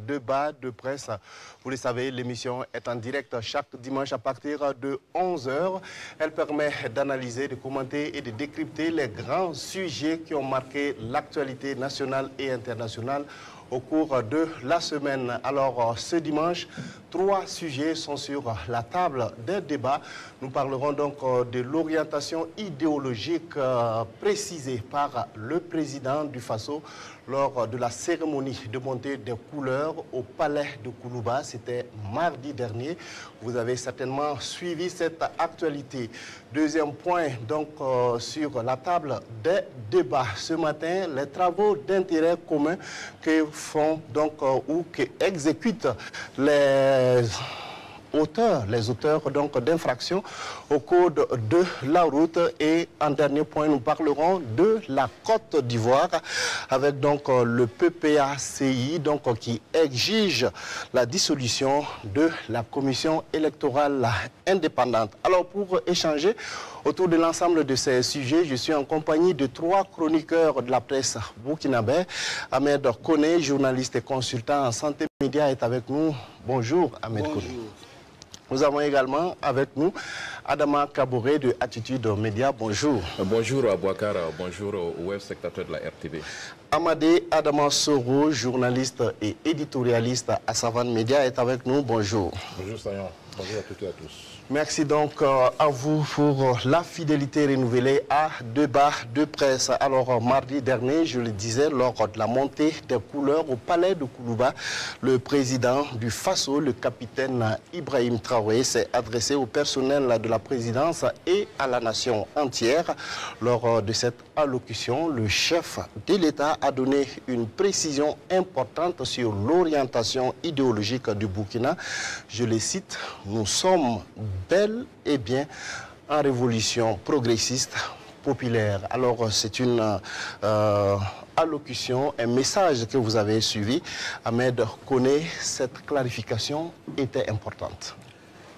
débat de presse. Vous le savez, l'émission est en direct chaque dimanche à partir de 11 h. Elle permet d'analyser, de commenter et de décrypter les grands sujets qui ont marqué l'actualité nationale et internationale au cours de la semaine. Alors, ce dimanche, 3 sujets sont sur la table des débats. Nous parlerons donc de l'orientation idéologique précisée par le président du Faso lors de la cérémonie de montée des couleurs au palais de Koulouba. C'était mardi dernier. Vous avez certainement suivi cette actualité. Deuxième point, donc, sur la table des débats. Ce matin, les travaux d'intérêt commun que font donc ou que exécutent les auteurs donc d'infractions au code de la route. Et en dernier point, nous parlerons de la Côte d'Ivoire avec donc le PPACI donc qui exige la dissolution de la commission électorale indépendante. Alors, pour échanger autour de l'ensemble de ces sujets, je suis en compagnie de 3 chroniqueurs de la presse burkinabé. Ahmed Koné, journaliste et consultant en santé média, est avec nous. Bonjour Ahmed Koné. Nous avons également avec nous Adama Kabouré de Attitude Média. Bonjour. Bonjour à Bouakara, bonjour aux web spectateurs de la RTV. Amadé Adama Soro, journaliste et éditorialiste à Savane Média, est avec nous. Bonjour. Bonjour Sayon, bonjour à toutes et à tous. Merci donc à vous pour la fidélité renouvelée à débat de presse. Alors, mardi dernier, je le disais, lors de la montée des couleurs au palais de Koulouba, le président du Faso, le capitaine Ibrahim Traoré, s'est adressé au personnel de la présidence et à la nation entière. Lors de cette allocution, le chef de l'État a donné une précision importante sur l'orientation idéologique du Burkina. Je le cite, « Nous sommes bel et bien en révolution progressiste populaire ». Alors, c'est une allocution, un message que vous avez suivi. Ahmed Koné, cette clarification était importante.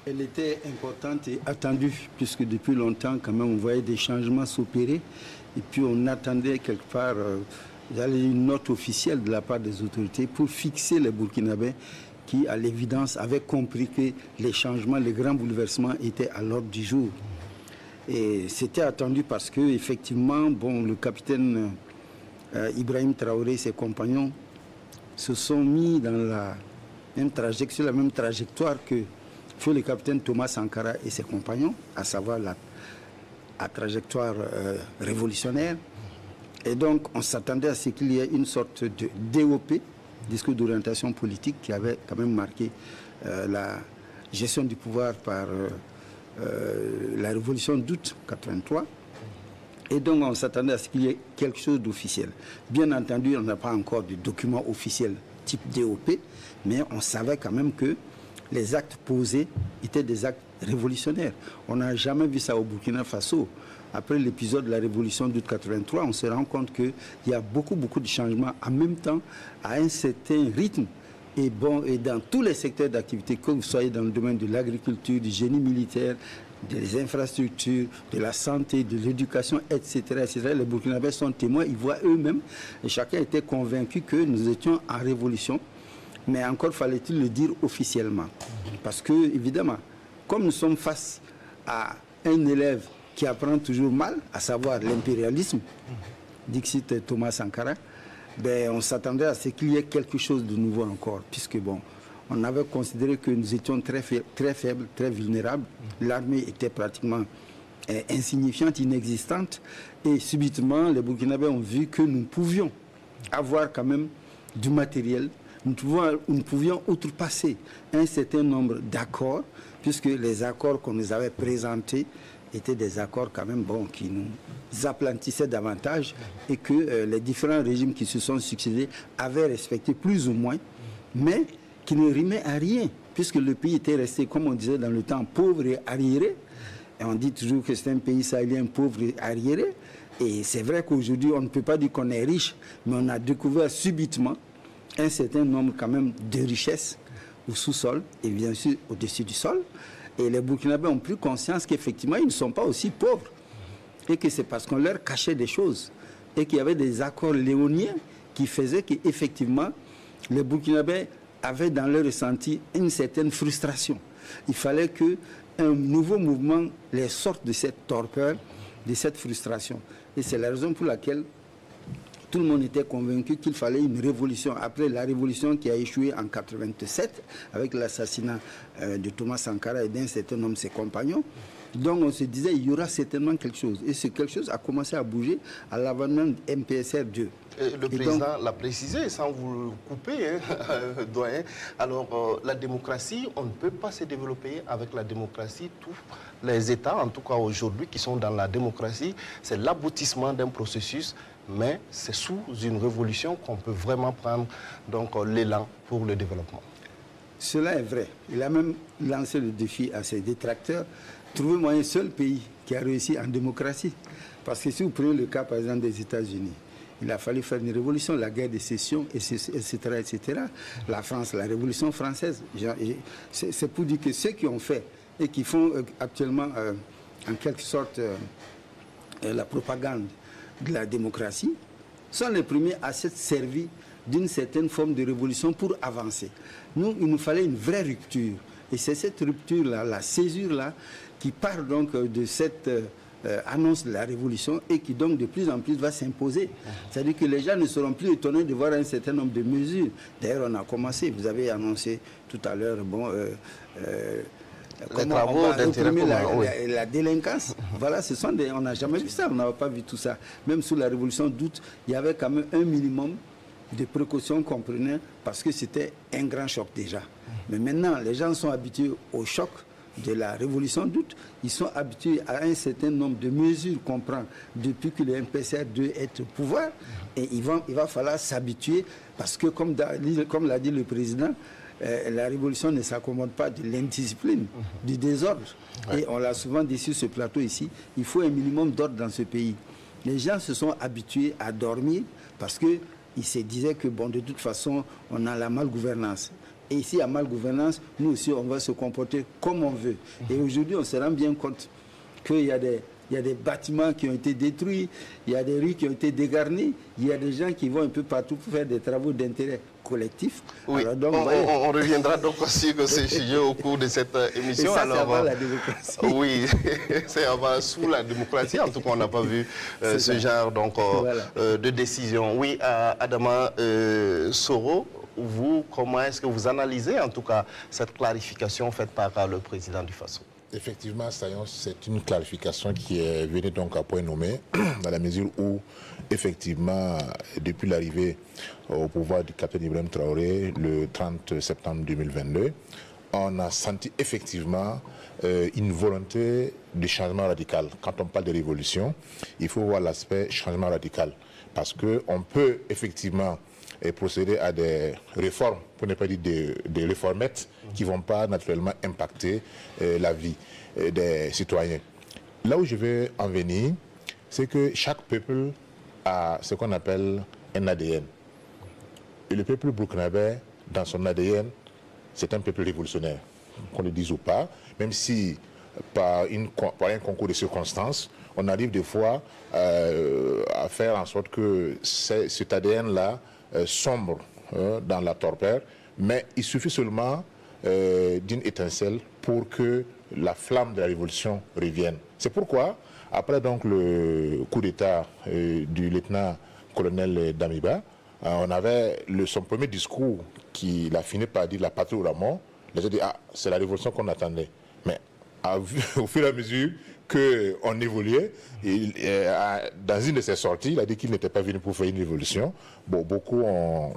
Elle était importante et attendue, puisque depuis longtemps, quand même, on voyait des changements s'opérer. Et puis, on attendait quelque part une note officielle de la part des autorités pour fixer les Burkinabés qui, à l'évidence, avaient compris que les changements, les grands bouleversements étaient à l'ordre du jour. Et c'était attendu parce que, effectivement, bon, le capitaine Ibrahim Traoré et ses compagnons se sont mis dans la même trajectoire que le capitaine Thomas Sankara et ses compagnons, à savoir la trajectoire révolutionnaire. Et donc, on s'attendait à ce qu'il y ait une sorte de DOP, discours d'orientation politique, qui avait quand même marqué la gestion du pouvoir par la révolution d'août 83. Et donc, on s'attendait à ce qu'il y ait quelque chose d'officiel. Bien entendu, on n'a pas encore de document officiel type DOP, mais on savait quand même que les actes posés étaient des actes révolutionnaires. On n'a jamais vu ça au Burkina Faso. Après l'épisode de la révolution d'août 83, on se rend compte qu'il y a beaucoup de changements en même temps, à un certain rythme. Et bon, et dans tous les secteurs d'activité, que vous soyez dans le domaine de l'agriculture, du génie militaire, des infrastructures, de la santé, de l'éducation, etc., etc. Les Burkinabés sont témoins, ils voient eux-mêmes, et chacun était convaincu que nous étions en révolution. Mais encore fallait-il le dire officiellement. Parce que, évidemment, comme nous sommes face à un élève qui apprend toujours mal, à savoir l'impérialisme, dixit Thomas Sankara, ben, on s'attendait à ce qu'il y ait quelque chose de nouveau encore, puisque bon, on avait considéré que nous étions très faibles, très vulnérables. L'armée était pratiquement insignifiante, inexistante, et subitement, les Burkinabés ont vu que nous pouvions avoir quand même du matériel. Nous pouvions outrepasser un certain nombre d'accords, puisque les accords qu'on nous avait présentés étaient des accords quand même bons, qui nous aplatissaient davantage et que les différents régimes qui se sont succédés avaient respecté plus ou moins, mais qui ne rimaient à rien, puisque le pays était resté, comme on disait dans le temps, pauvre et arriéré. Et on dit toujours que c'est un pays sahélien pauvre et arriéré. Et c'est vrai qu'aujourd'hui, on ne peut pas dire qu'on est riche, mais on a découvert subitement un certain nombre quand même de richesses au sous-sol et bien sûr au-dessus du sol. Et les Burkinabés ont pris conscience qu'effectivement, ils ne sont pas aussi pauvres. Et que c'est parce qu'on leur cachait des choses. Et qu'il y avait des accords léoniens qui faisaient qu'effectivement, les Burkinabés avaient dans leur ressenti une certaine frustration. Il fallait qu'un nouveau mouvement les sorte de cette torpeur, de cette frustration. Et c'est la raison pour laquelle tout le monde était convaincu qu'il fallait une révolution. Après la révolution qui a échoué en 1987, avec l'assassinat de Thomas Sankara et d'un certain nombre de ses compagnons, donc on se disait il y aura certainement quelque chose. Et ce quelque chose a commencé à bouger à l'avènement de MPSR 2. Le président l'a précisé, sans vous couper, hein, doyen. Alors, la démocratie, on ne peut pas se développer avec la démocratie. Tous les États, en tout cas aujourd'hui, qui sont dans la démocratie, c'est l'aboutissement d'un processus, mais c'est sous une révolution qu'on peut vraiment prendre l'élan pour le développement. Cela est vrai. Il a même lancé le défi à ses détracteurs. Trouvez-moi un seul pays qui a réussi en démocratie. Parce que si vous prenez le cas, par exemple, des États-Unis, il a fallu faire une révolution, la guerre de sécession, etc., etc. La France, la révolution française. C'est pour dire que ceux qui ont fait et qui font actuellement, en quelque sorte, la propagande de la démocratie, sont les premiers à s'être servis d'une certaine forme de révolution pour avancer. Nous, il nous fallait une vraie rupture. Et c'est cette rupture-là, la césure-là, qui part donc de cette annonce de la révolution et qui donc de plus en plus va s'imposer. C'est-à-dire que les gens ne seront plus étonnés de voir un certain nombre de mesures. D'ailleurs, on a commencé, vous avez annoncé tout à l'heure, bon, les travaux d'intérêt commun, la délinquance. Voilà, ce sont on n'a jamais vu ça, on n'a pas vu tout ça. Même sous la révolution d'août, il y avait quand même un minimum de précautions qu'on prenait parce que c'était un grand choc déjà. Mais maintenant, les gens sont habitués au choc de la révolution d'août. Ils sont habitués à un certain nombre de mesures qu'on prend depuis que le MPSR 2 est au pouvoir. Et il va falloir s'habituer parce que, comme l'a dit le président, la révolution ne s'accommode pas de l'indiscipline, du désordre. Et on l'a souvent dit sur ce plateau ici, il faut un minimum d'ordre dans ce pays. Les gens se sont habitués à dormir parce qu'ils se disaient que, bon, de toute façon, on a la malgouvernance. Et ici, à malgouvernance, nous aussi, on va se comporter comme on veut. Et aujourd'hui, on se rend bien compte qu'il y a des bâtiments qui ont été détruits, il y a des rues qui ont été dégarnies, il y a des gens qui vont un peu partout pour faire des travaux d'intérêt collectif. Oui, alors donc, on reviendra donc aussi sur ce sujet au cours de cette émission. Et ça, c'est avant la démocratie. Oui, c'est avant, sous la démocratie. En tout cas, on n'a pas vu ce genre de décision. Oui, Adama Soro, vous, comment est-ce que vous analysez en tout cas cette clarification faite par le président du Faso? Effectivement, c'est une clarification qui est venue donc à point nommé, dans la mesure où, effectivement, depuis l'arrivée au pouvoir du capitaine Ibrahim Traoré, le 30 septembre 2022, on a senti effectivement une volonté de changement radical. Quand on parle de révolution, il faut voir l'aspect changement radical. Parce qu'on peut effectivement procéder à des réformes, pour ne pas dire des réformettes, qui ne vont pas naturellement impacter la vie des citoyens. Là où je veux en venir, c'est que chaque peuple a ce qu'on appelle un ADN. Et le peuple burkinabé, dans son ADN, c'est un peuple révolutionnaire, qu'on le dise ou pas, même si par un concours de circonstances, on arrive des fois à faire en sorte que cet ADN-là sombre dans la torpeur, mais il suffit seulement d'une étincelle pour que la flamme de la révolution revienne. C'est pourquoi, après donc le coup d'État du lieutenant-colonel Damiba, on avait son premier discours qu'il a fini par dire la patrie ou la mort. Les gens disent c'est la révolution qu'on attendait. Mais au fur et à mesure qu'on évoluait, dans une de ses sorties, il a dit qu'il n'était pas venu pour faire une révolution. Bon, beaucoup ont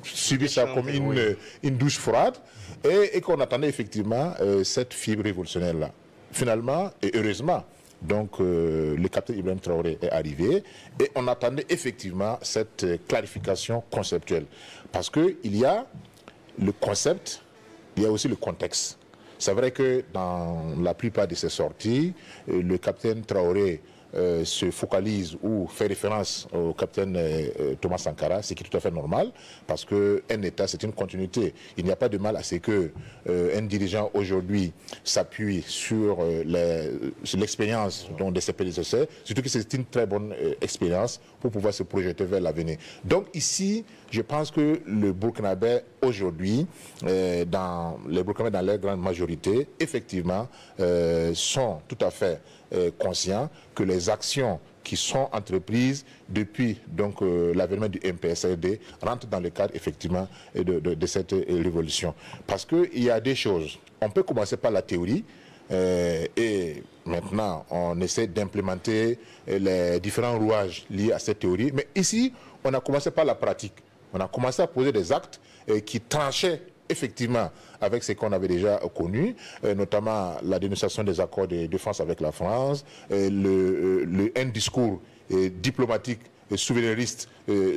subi ça comme une douche froide et qu'on attendait effectivement cette fibre révolutionnaire-là. Finalement, et heureusement, donc le capitaine Ibrahim Traoré est arrivé et on attendait effectivement cette clarification conceptuelle. Parce qu'il y a le concept, il y a aussi le contexte. C'est vrai que dans la plupart de ces sorties, le capitaine Traoré se focalise ou fait référence au capitaine Thomas Sankara, ce qui est tout à fait normal, parce qu'un État, c'est une continuité. Il n'y a pas de mal à ce qu'un dirigeant aujourd'hui s'appuie sur l'expérience de ses prédécesseurs, surtout que c'est une très bonne expérience pour pouvoir se projeter vers l'avenir. Donc ici, je pense que le Burkinabé aujourd'hui, dans les Burkinabés, dans leur grande majorité, effectivement, sont tout à fait conscients que les actions qui sont entreprises depuis donc l'avènement du MPSRD rentrent dans le cadre effectivement de cette révolution. Parce qu'il y a des choses, on peut commencer par la théorie, et maintenant on essaie d'implémenter les différents rouages liés à cette théorie, mais ici on a commencé par la pratique, on a commencé à poser des actes qui tranchaient effectivement avec ce qu'on avait déjà connu, notamment la dénonciation des accords de défense avec la France, un discours diplomatique et souverainiste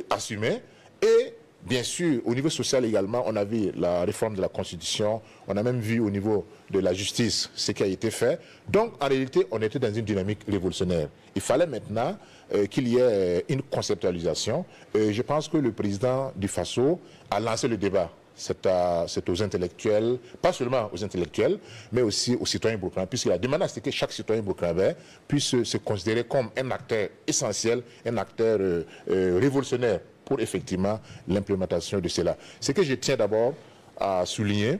assumé, et bien sûr, au niveau social également, on a vu la réforme de la Constitution, on a même vu au niveau de la justice ce qui a été fait. Donc, en réalité, on était dans une dynamique révolutionnaire. Il fallait maintenant qu'il y ait une conceptualisation. Je pense que le président du Faso a lancé le débat. C'est aux intellectuels, pas seulement aux intellectuels, mais aussi aux citoyens burkinabés, puisqu'il a demandé à ce que chaque citoyen burkinabé puisse se considérer comme un acteur essentiel, un acteur révolutionnaire pour effectivement l'implémentation de cela. Ce que je tiens d'abord à souligner,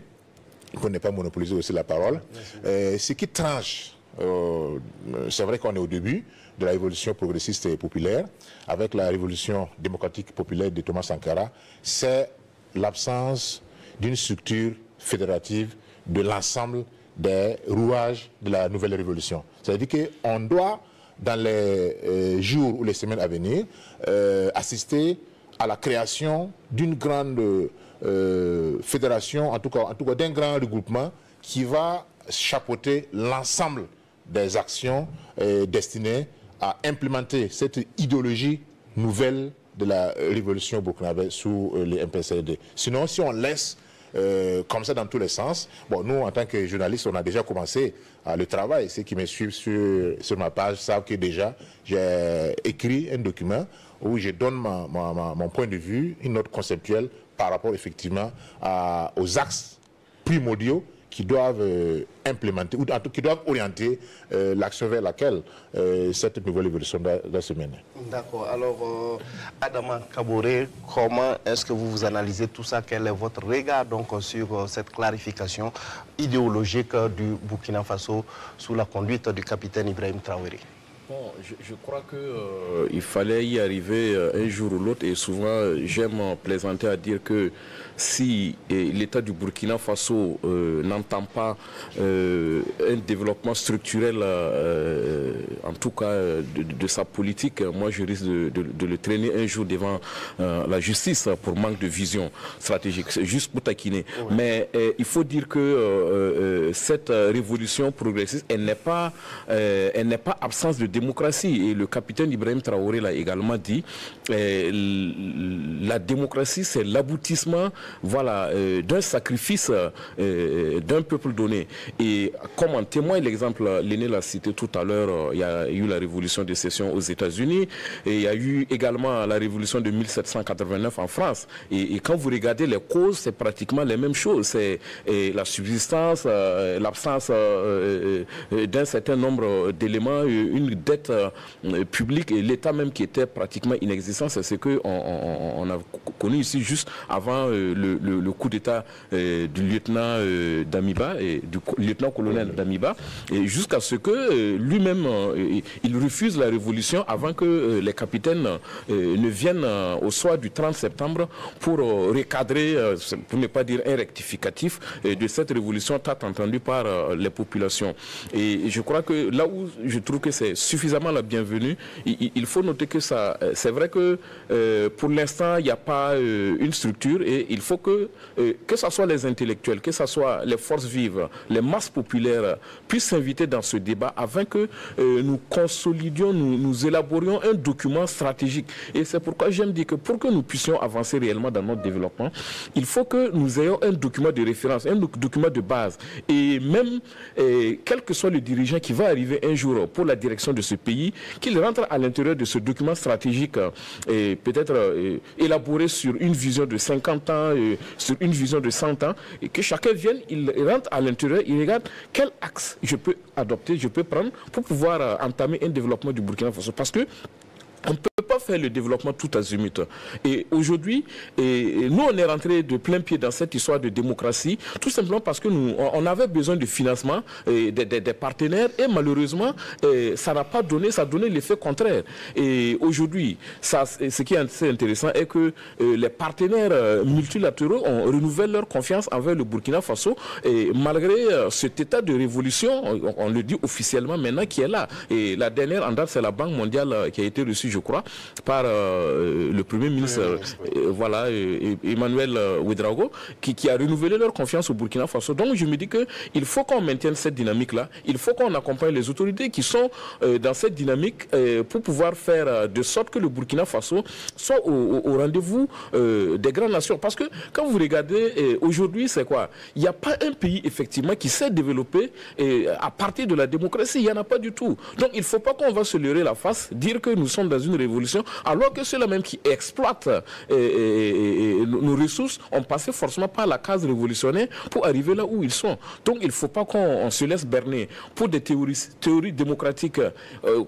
pour ne pas monopoliser aussi la parole, ce qui tranche, c'est vrai qu'on est au début de la révolution progressiste et populaire, avec la révolution démocratique populaire de Thomas Sankara, c'est l'absence d'une structure fédérative de l'ensemble des rouages de la nouvelle révolution. C'est-à-dire qu'on doit, dans les jours ou les semaines à venir, assister à la création d'une grande fédération, en tout cas d'un grand regroupement qui va chapeauter l'ensemble des actions destinées à implémenter cette idéologie nouvelle de la révolution burkinabé sous les MPSRD. Sinon, si on laisse comme ça dans tous les sens, bon, nous, en tant que journalistes, on a déjà commencé le travail. Ceux qui me suivent sur ma page savent que déjà, j'ai écrit un document où je donne mon point de vue, une note conceptuelle par rapport effectivement aux axes primordiaux qui doivent implémenter, ou en tout cas qui doivent orienter l'action vers laquelle cette nouvelle évolution doit se mener. D'accord. Alors, Adama Kaboré, comment est-ce que vous analysez tout ça? Quel est votre regard donc sur cette clarification idéologique du Burkina Faso sous la conduite du capitaine Ibrahim Traoré? Bon, je crois qu'il fallait y arriver un jour ou l'autre, et souvent j'aime plaisanter à dire que si l'État du Burkina Faso n'entend pas un développement structurel, en tout cas de sa politique, moi je risque de le traîner un jour devant la justice pour manque de vision stratégique. C'est juste pour taquiner. Ouais. Mais il faut dire que cette révolution progressiste, elle n'est pas absence de démocratie. Et le capitaine Ibrahim Traoré l'a également dit, la démocratie c'est l'aboutissement, voilà, d'un sacrifice d'un peuple donné. Et comme en témoigne l'exemple, l'aîné l'a cité tout à l'heure, il y a eu la révolution de sécession aux États-Unis, et il y a eu également la révolution de 1789 en France. Et quand vous regardez les causes, c'est pratiquement les mêmes choses. C'est la subsistance, l'absence d'un certain nombre d'éléments, une dette publique et l'État même qui était pratiquement inexistant. C'est ce qu'on a connu ici juste avant le coup d'État du lieutenant Damiba, et du lieutenant-colonel Damiba, et jusqu'à ce que lui-même il refuse la révolution avant que les capitaines ne viennent au soir du 30 septembre pour recadrer, pour ne pas dire un rectificatif de cette révolution tant entendue par les populations. Et je crois que là où je trouve que c'est suffisamment la bienvenue, il faut noter que ça, c'est vrai que pour l'instant il n'y a pas une structure, et il faut que ce soit les intellectuels, que ce soit les forces vives, les masses populaires puissent s'inviter dans ce débat afin que nous consolidions, nous élaborions un document stratégique. Et c'est pourquoi j'aime dire que pour que nous puissions avancer réellement dans notre développement, il faut que nous ayons un document de référence, un document de base. Et même, quel que soit le dirigeant qui va arriver un jour pour la direction de ce pays, qu'il rentre à l'intérieur de ce document stratégique, et peut-être élaboré sur une vision de 50 ans, sur une vision de 100 ans, et que chacun vienne, il rentre à l'intérieur, il regarde quel axe je peux adopter, je peux prendre pour pouvoir entamer un développement du Burkina Faso. Parce que on ne peut pas faire le développement tout azimut. Et aujourd'hui, nous, on est rentré de plein pied dans cette histoire de démocratie, tout simplement parce que nous, on avait besoin de financement des partenaires, et malheureusement, ça n'a pas donné, ça a donné l'effet contraire. Et aujourd'hui, ce qui est assez intéressant est que les partenaires multilatéraux ont renouvelé leur confiance envers le Burkina Faso, et malgré cet état de révolution, on le dit officiellement maintenant, qui est là. Et la dernière en date, c'est la Banque mondiale qui a été reçue, je crois, par le Premier ministre, voilà, Emmanuel Ouedraogo, qui a renouvelé leur confiance au Burkina Faso. Donc je me dis qu'il faut qu'on maintienne cette dynamique-là, il faut qu'on accompagne les autorités qui sont dans cette dynamique pour pouvoir faire de sorte que le Burkina Faso soit au rendez-vous des grandes nations. Parce que quand vous regardez aujourd'hui, c'est quoi? Il n'y a pas un pays effectivement qui s'est développé à partir de la démocratie, il n'y en a pas du tout. Donc il ne faut pas qu'on va se leurrer la face, dire que nous sommes dans une révolution, alors que ceux-là même qui exploitent nos ressources ont passé forcément par la case révolutionnaire pour arriver là où ils sont. Donc il ne faut pas qu'on se laisse berner pour des théories démocratiques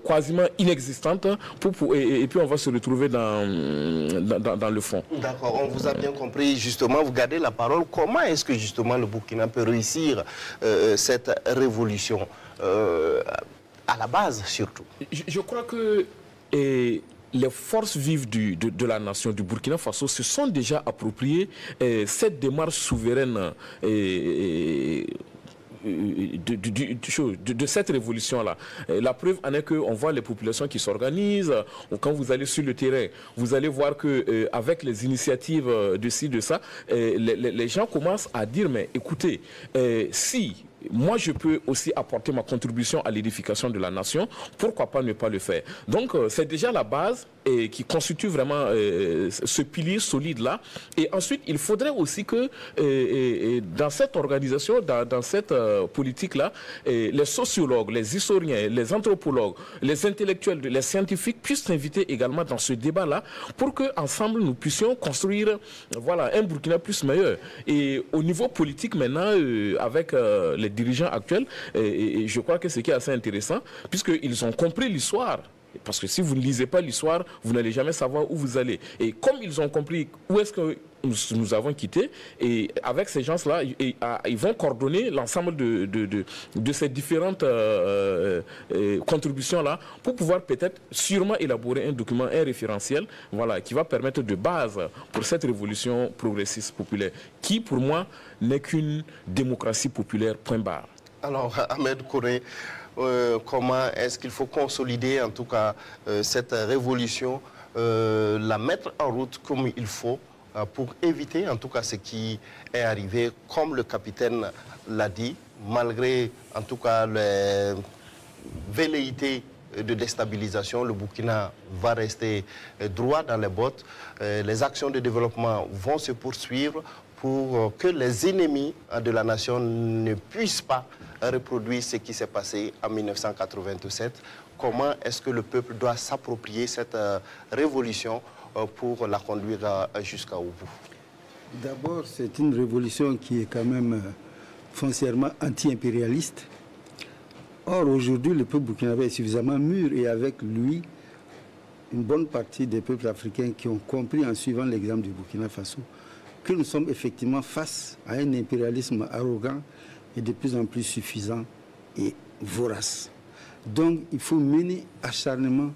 quasiment inexistantes et puis on va se retrouver dans le fond. D'accord, on vous a bien compris. Justement, vous gardez la parole. Comment est-ce que justement le Burkina peut réussir cette révolution à la base surtout? Je crois que les forces vives de la nation du Burkina Faso se sont déjà appropriées cette démarche souveraine de cette révolution-là. La preuve en est qu'on voit les populations qui s'organisent. Quand vous allez sur le terrain, vous allez voir qu'avec les initiatives de ci, de ça, les gens commencent à dire, mais écoutez, si moi je peux aussi apporter ma contribution à l'édification de la nation, pourquoi pas ne pas le faire? Donc c'est déjà la base qui constitue vraiment ce pilier solide-là. Et ensuite, il faudrait aussi que dans cette organisation, dans cette politique-là, les sociologues, les historiens, les anthropologues, les intellectuels, les scientifiques puissent s'inviter également dans ce débat-là pour qu'ensemble, nous puissions construire voilà, un Burkina plus meilleur. Et au niveau politique, maintenant, avec les dirigeants actuels, et je crois que ce qui est assez intéressant, puisqu'ils ont compris l'histoire. Parce que si vous ne lisez pas l'histoire, vous n'allez jamais savoir où vous allez. Et comme ils ont compris où est-ce que nous avons quitté, et avec ces gens-là, ils vont coordonner l'ensemble de ces différentes contributions-là pour pouvoir peut-être sûrement élaborer un document, un référentiel, voilà, qui va permettre de base pour cette révolution progressiste populaire, qui pour moi n'est qu'une démocratie populaire, point barre. Alors, Ahmed Kouré, comment est-ce qu'il faut consolider en tout cas cette révolution, la mettre en route comme il faut pour éviter en tout cas ce qui est arrivé, comme le capitaine l'a dit, malgré en tout cas les velléités de déstabilisation, le Burkina va rester droit dans les bottes, les actions de développement vont se poursuivre pour que les ennemis de la nation ne puissent pas reproduire ce qui s'est passé en 1987. Comment est-ce que le peuple doit s'approprier cette révolution pour la conduire jusqu'au bout? D'abord, c'est une révolution qui est quand même foncièrement anti-impérialiste. Or, aujourd'hui, le peuple burkinabé est suffisamment mûr et avec lui, une bonne partie des peuples africains qui ont compris en suivant l'exemple du Burkina Faso que nous sommes effectivement face à un impérialisme arrogant et de plus en plus suffisant et vorace. Donc, il faut mener acharnement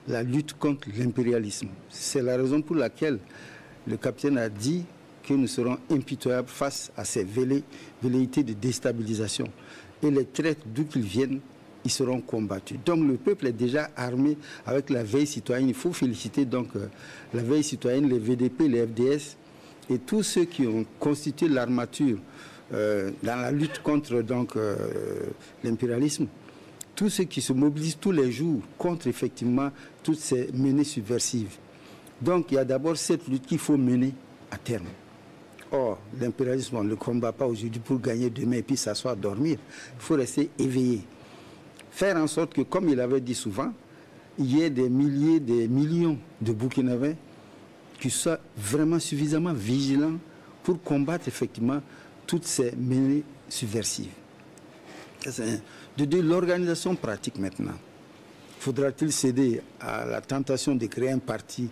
la lutte contre l'impérialisme. C'est la raison pour laquelle le capitaine a dit que nous serons impitoyables face à ces velléités de déstabilisation. Et les traites, d'où qu'ils viennent, ils seront combattus. Donc le peuple est déjà armé avec la veille citoyenne. Il faut féliciter donc la veille citoyenne, les VDP, les FDS et tous ceux qui ont constitué l'armature dans la lutte contre l'impérialisme. Tous ceux qui se mobilisent tous les jours contre effectivement toutes ces menées subversives. Donc il y a d'abord cette lutte qu'il faut mener à terme. Or, l'impérialisme, on ne le combat pas aujourd'hui pour gagner demain et puis s'asseoir dormir. Il faut rester éveillé. Faire en sorte que, comme il avait dit souvent, il y ait des milliers, des millions de Burkinabés qui soient vraiment suffisamment vigilants pour combattre effectivement toutes ces menées subversives. De l'organisation pratique maintenant. faudra-t-il céder à la tentation de créer un parti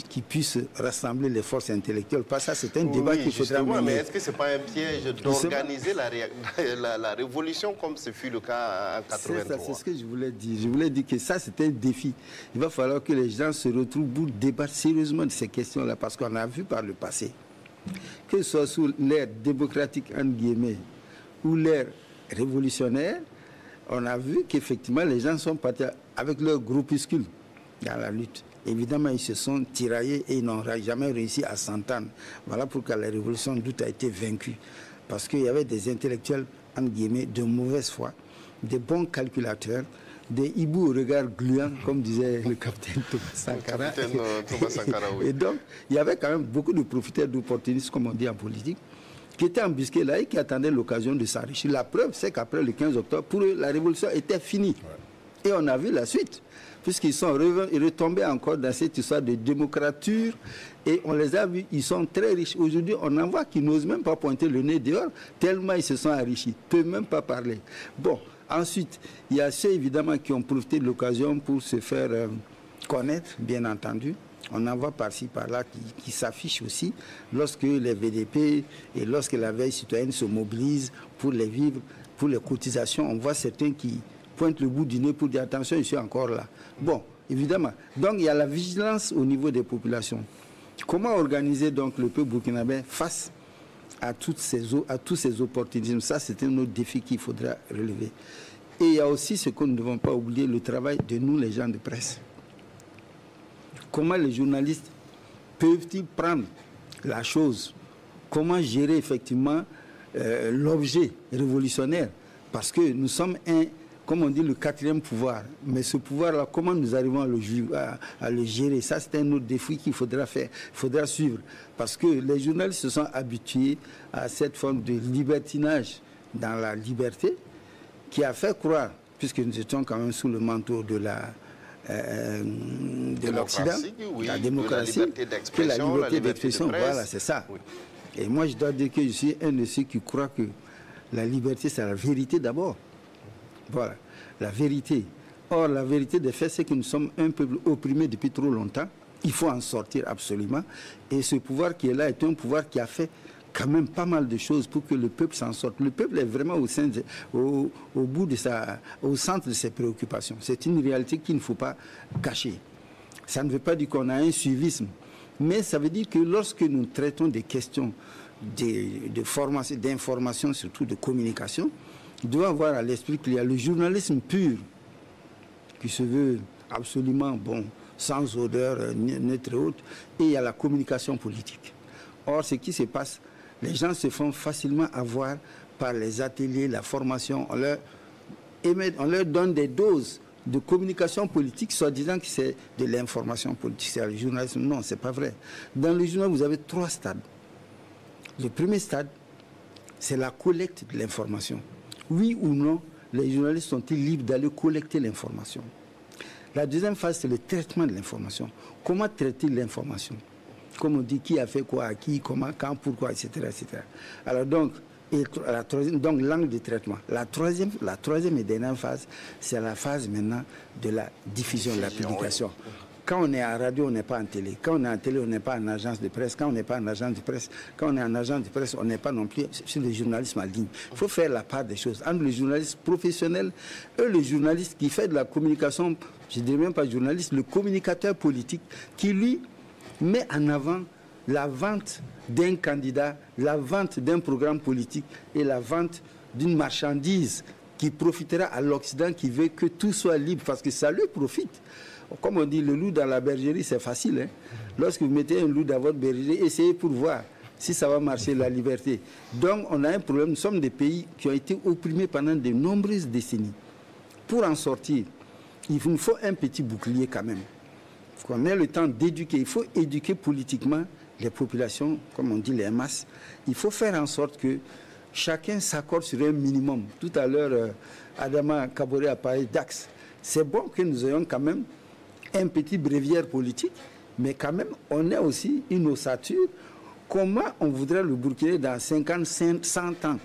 qui puisse rassembler les forces intellectuelles? Parce que ça, c'est un débat qu'il faudra mener. Mais est-ce que ce n'est pas un piège d'organiser la révolution comme ce fut le cas en 1983? C'est ce que je voulais dire. Je voulais dire que ça, c'est un défi. Il va falloir que les gens se retrouvent pour débattre sérieusement de ces questions-là, parce qu'on a vu par le passé, que ce soit sous l'ère démocratique, entre guillemets, ou l'ère révolutionnaire, on a vu qu'effectivement, les gens sont partis avec leur groupuscule dans la lutte. Évidemment, ils se sont tiraillés et ils n'ont jamais réussi à s'entendre. Voilà pourquoi la révolution doute a été vaincue. Parce qu'il y avait des intellectuels, entre guillemets, de mauvaise foi, des bons calculateurs, des hiboux au regard gluant, comme disait le capitaine Thomas Sankara. Oui. Et donc, il y avait quand même beaucoup de profiteurs d'opportunistes, comme on dit en politique, qui étaient embusqués là et qui attendaient l'occasion de s'enrichir. La preuve, c'est qu'après le 15 octobre, pour eux, la révolution était finie. Ouais. Et on a vu la suite, puisqu'ils sont retombés encore dans cette histoire de démocrature, et on les a vus, ils sont très riches. Aujourd'hui, on en voit qui n'osent même pas pointer le nez dehors, tellement ils se sont enrichis, ne peuvent même pas parler. Bon, ensuite, il y a ceux évidemment qui ont profité de l'occasion pour se faire connaître, bien entendu. On en voit par-ci, par-là, qui s'affichent aussi lorsque les VDP et lorsque la veille citoyenne se mobilisent pour les vivres, pour les cotisations. On voit certains qui pointent le bout du nez pour dire attention, je suis encore là. Bon, évidemment. Donc il y a la vigilance au niveau des populations. Comment organiser donc le peuple burkinabé face à tous ces opportunismes? Ça, c'est un autre défi qu'il faudra relever. Et il y a aussi ce que nous ne devons pas oublier, le travail de nous, les gens de presse. Comment les journalistes peuvent-ils prendre la chose? Comment gérer effectivement l'objet révolutionnaire? Parce que nous sommes comme on dit, le quatrième pouvoir. Mais ce pouvoir-là, comment nous arrivons à le gérer? Ça, c'est un autre défi qu'il faudra faire, il faudra suivre. Parce que les journalistes se sont habitués à cette forme de libertinage dans la liberté qui a fait croire, puisque nous étions quand même sous le manteau de l'Occident, oui, la démocratie, que la liberté d'expression, voilà, c'est ça. Oui. Et moi, je dois dire que je suis un de ceux qui croient que la liberté, c'est la vérité d'abord. Voilà, la vérité. Or, la vérité des faits, c'est que nous sommes un peuple opprimé depuis trop longtemps. Il faut en sortir absolument. Et ce pouvoir qui est là est un pouvoir qui a fait quand même pas mal de choses pour que le peuple s'en sorte. Le peuple est vraiment au centre de ses préoccupations. C'est une réalité qu'il ne faut pas cacher. Ça ne veut pas dire qu'on a un suivisme, mais ça veut dire que lorsque nous traitons des questions de formation, d'information, surtout de communication, nous devons avoir à l'esprit qu'il y a le journalisme pur qui se veut absolument bon, sans odeur, neutre et autre, et il y a la communication politique. Or, ce qui se passe, les gens se font facilement avoir par les ateliers, la formation. On leur donne des doses de communication politique, soi-disant que c'est de l'information politique. C'est le journalisme. Non, ce n'est pas vrai. Dans le journal, vous avez 3 stades. Le premier stade, c'est la collecte de l'information. Oui ou non, les journalistes sont-ils libres d'aller collecter l'information? La deuxième phase, c'est le traitement de l'information. Comment traiter l'information? Comme on dit, qui a fait quoi à qui, comment, quand, pourquoi, etc. etc. Alors donc, l'angle de traitement. La troisième et dernière phase, c'est la phase maintenant de la diffusion, de la publication. Oui. Quand on est à radio, on n'est pas en télé. Quand on est en télé, on n'est pas en agence de presse. Quand on n'est pas en agence de presse, quand on est en agence de presse, on n'est pas non plus sur le journalisme en ligne. Il faut faire la part des choses. Entre le journaliste professionnel et le journaliste qui fait de la communication, je ne dirais même pas journaliste, le communicateur politique qui, lui, met en avant la vente d'un candidat, la vente d'un programme politique et la vente d'une marchandise qui profitera à l'Occident qui veut que tout soit libre parce que ça lui profite. Comme on dit, le loup dans la bergerie, c'est facile. Hein? Lorsque vous mettez un loup dans votre bergerie, essayez pour voir si ça va marcher, la liberté. Donc, on a un problème. Nous sommes des pays qui ont été opprimés pendant de nombreuses décennies. Pour en sortir, il nous faut un petit bouclier quand même. Il faut qu'on ait le temps d'éduquer. Il faut éduquer politiquement les populations, comme on dit, les masses. Il faut faire en sorte que chacun s'accorde sur un minimum. Tout à l'heure, Adama Kabore a parlé d'axe. C'est bon que nous ayons quand même un petit bréviaire politique, mais quand même, on a aussi une ossature. Comment on voudrait le Burkina dans 50, 100 ans?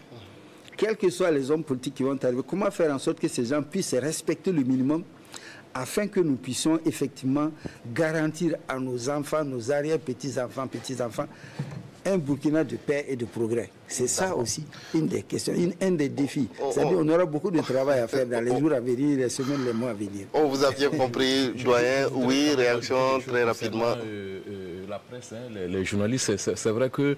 Quels que soient les hommes politiques qui vont arriver, comment faire en sorte que ces gens puissent respecter le minimum afin que nous puissions effectivement garantir à nos enfants, nos arrière-petits-enfants, petits-enfants, un Burkina de paix et de progrès. C'est ça aussi une des questions, un des défis. C'est-à-dire qu'on aura beaucoup de travail à faire dans les jours à venir, les semaines, les mois à venir. Vous aviez compris, doyen. Oui, réaction très rapidement. La presse, les journalistes, c'est vrai que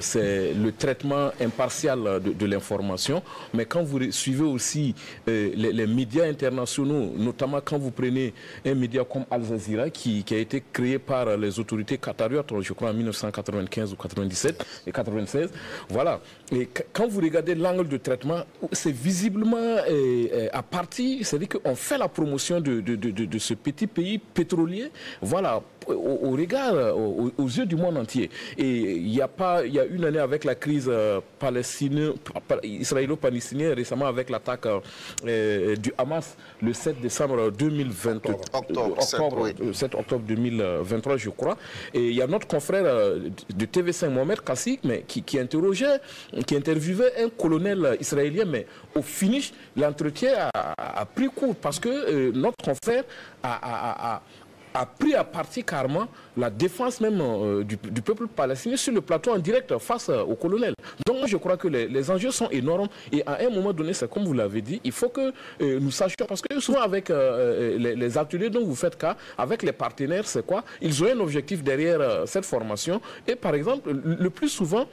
c'est le traitement impartial de l'information, mais quand vous suivez aussi les médias internationaux, notamment quand vous prenez un média comme Al Jazeera qui a été créé par les autorités qatariotes, je crois en 1995 ou 97 et 96, voilà. Et quand vous regardez l'angle de traitement, c'est visiblement à partir, c'est-à-dire qu'on fait la promotion de ce petit pays pétrolier, voilà, au regard, aux yeux du monde entier. Et il y a une année avec la crise israélo-palestinienne, récemment avec l'attaque du Hamas le 7 décembre 2023, octobre 7 octobre 2023, je crois. Et il y a notre confrère de TV5, Mohamed Kassi, mais qui interviewait un colonel israélien, mais au finish, l'entretien a pris court parce que notre confrère a pris à partie carrément la défense même du peuple palestinien sur le plateau en direct face au colonel. Donc moi je crois que les enjeux sont énormes et à un moment donné, c'est comme vous l'avez dit, il faut que nous sachions, parce que souvent avec les ateliers dont vous faites cas, avec les partenaires, c'est quoi? Ils ont un objectif derrière cette formation et par exemple, le plus souvent,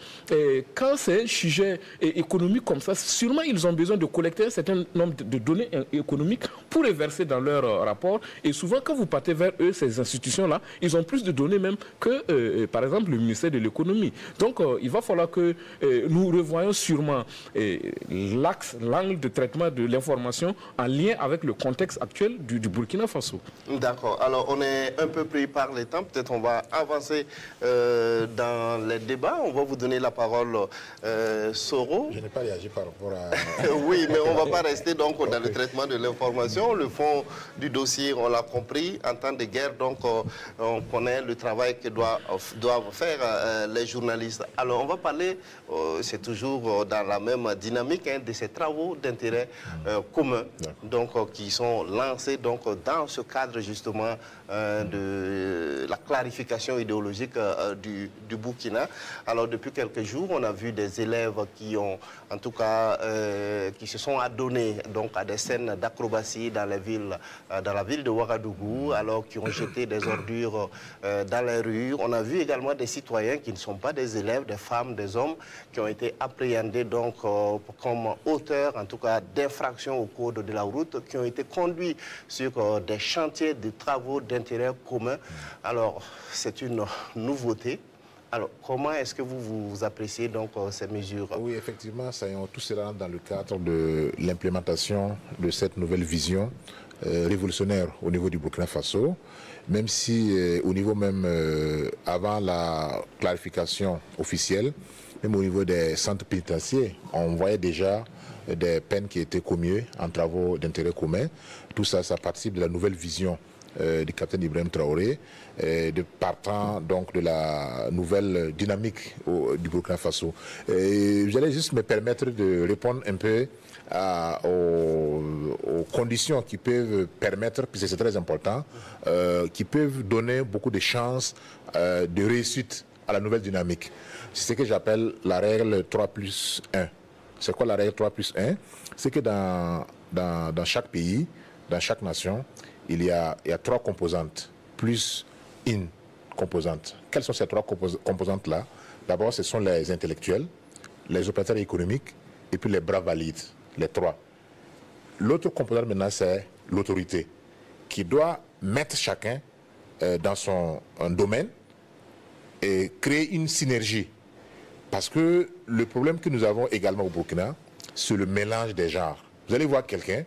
quand c'est un sujet économique comme ça, sûrement ils ont besoin de collecter un certain nombre de données économiques pour les verser dans leur rapport et souvent quand vous partez vers eux, ces institutions-là, ils ont plus de données même que, par exemple, le ministère de l'économie. Donc, il va falloir que nous revoyions sûrement l'angle de traitement de l'information en lien avec le contexte actuel du Burkina Faso. D'accord. Alors, on est un peu pris par les temps. Peut-être on va avancer dans les débats. On va vous donner la parole, Soro. Je n'ai pas réagi par rapport à... Oui, mais on ne va pas rester donc dans le traitement de l'information. Le fond du dossier, on l'a compris, en temps de guerre, donc on connaît le travail que doivent faire les journalistes. Alors on va parler, c'est toujours dans la même dynamique, de ces travaux d'intérêt commun, donc qui sont lancés donc dans ce cadre justement de la clarification idéologique du Burkina. Alors depuis quelques jours, on a vu des élèves qui ont, en tout cas, qui se sont adonnés donc à des scènes d'acrobatie dans la ville de Ouagadougou, alors qui ont jeté des ordures dans les rues. On a vu également des citoyens qui ne sont pas des élèves, des femmes, des hommes, qui ont été appréhendés donc comme auteurs, en tout cas, d'infractions au code de la route, qui ont été conduits sur des chantiers de travaux d'intérêt commun. Alors, c'est une nouveauté. Alors, comment est-ce que vous appréciez donc ces mesures? Oui, effectivement, tout cela dans le cadre de l'implémentation de cette nouvelle vision révolutionnaire au niveau du Burkina Faso, même si au niveau même, avant la clarification officielle, même au niveau des centres pénitentiaires, on voyait déjà des peines qui étaient commuées en travaux d'intérêt commun. Tout ça, ça participe de la nouvelle vision du capitaine Ibrahim Traoré, de partant donc de la nouvelle dynamique du Burkina Faso. J'allais juste me permettre de répondre un peu aux conditions qui peuvent permettre, puisque c'est très important, qui peuvent donner beaucoup de chances de réussite à la nouvelle dynamique. C'est ce que j'appelle la règle 3+1. C'est quoi la règle 3+1? C'est que dans chaque pays, dans chaque nation, il y a 3 composantes, plus une composante. Quelles sont ces 3 composantes-là? D'abord, ce sont les intellectuels, les opérateurs économiques et puis les bras valides, les 3. L'autre composante maintenant, c'est l'autorité, qui doit mettre chacun dans son domaine et créer une synergie. Parce que le problème que nous avons également au Burkina, c'est le mélange des genres. Vous allez voir quelqu'un,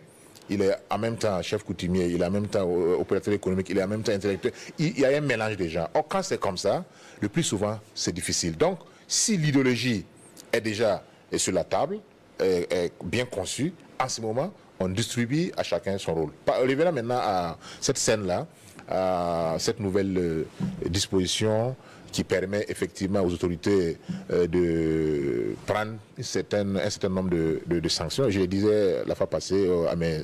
il est en même temps chef coutumier, il est en même temps opérateur économique, il est en même temps intellectuel. Il y a un mélange des genres. Or, quand c'est comme ça, le plus souvent, c'est difficile. Donc, si l'idéologie est déjà sur la table, est bien conçue, en ce moment, on distribue à chacun son rôle. Revenons maintenant à cette scène-là, à cette nouvelle disposition qui permet effectivement aux autorités de prendre un certain nombre de sanctions. Je le disais la fois passée à mes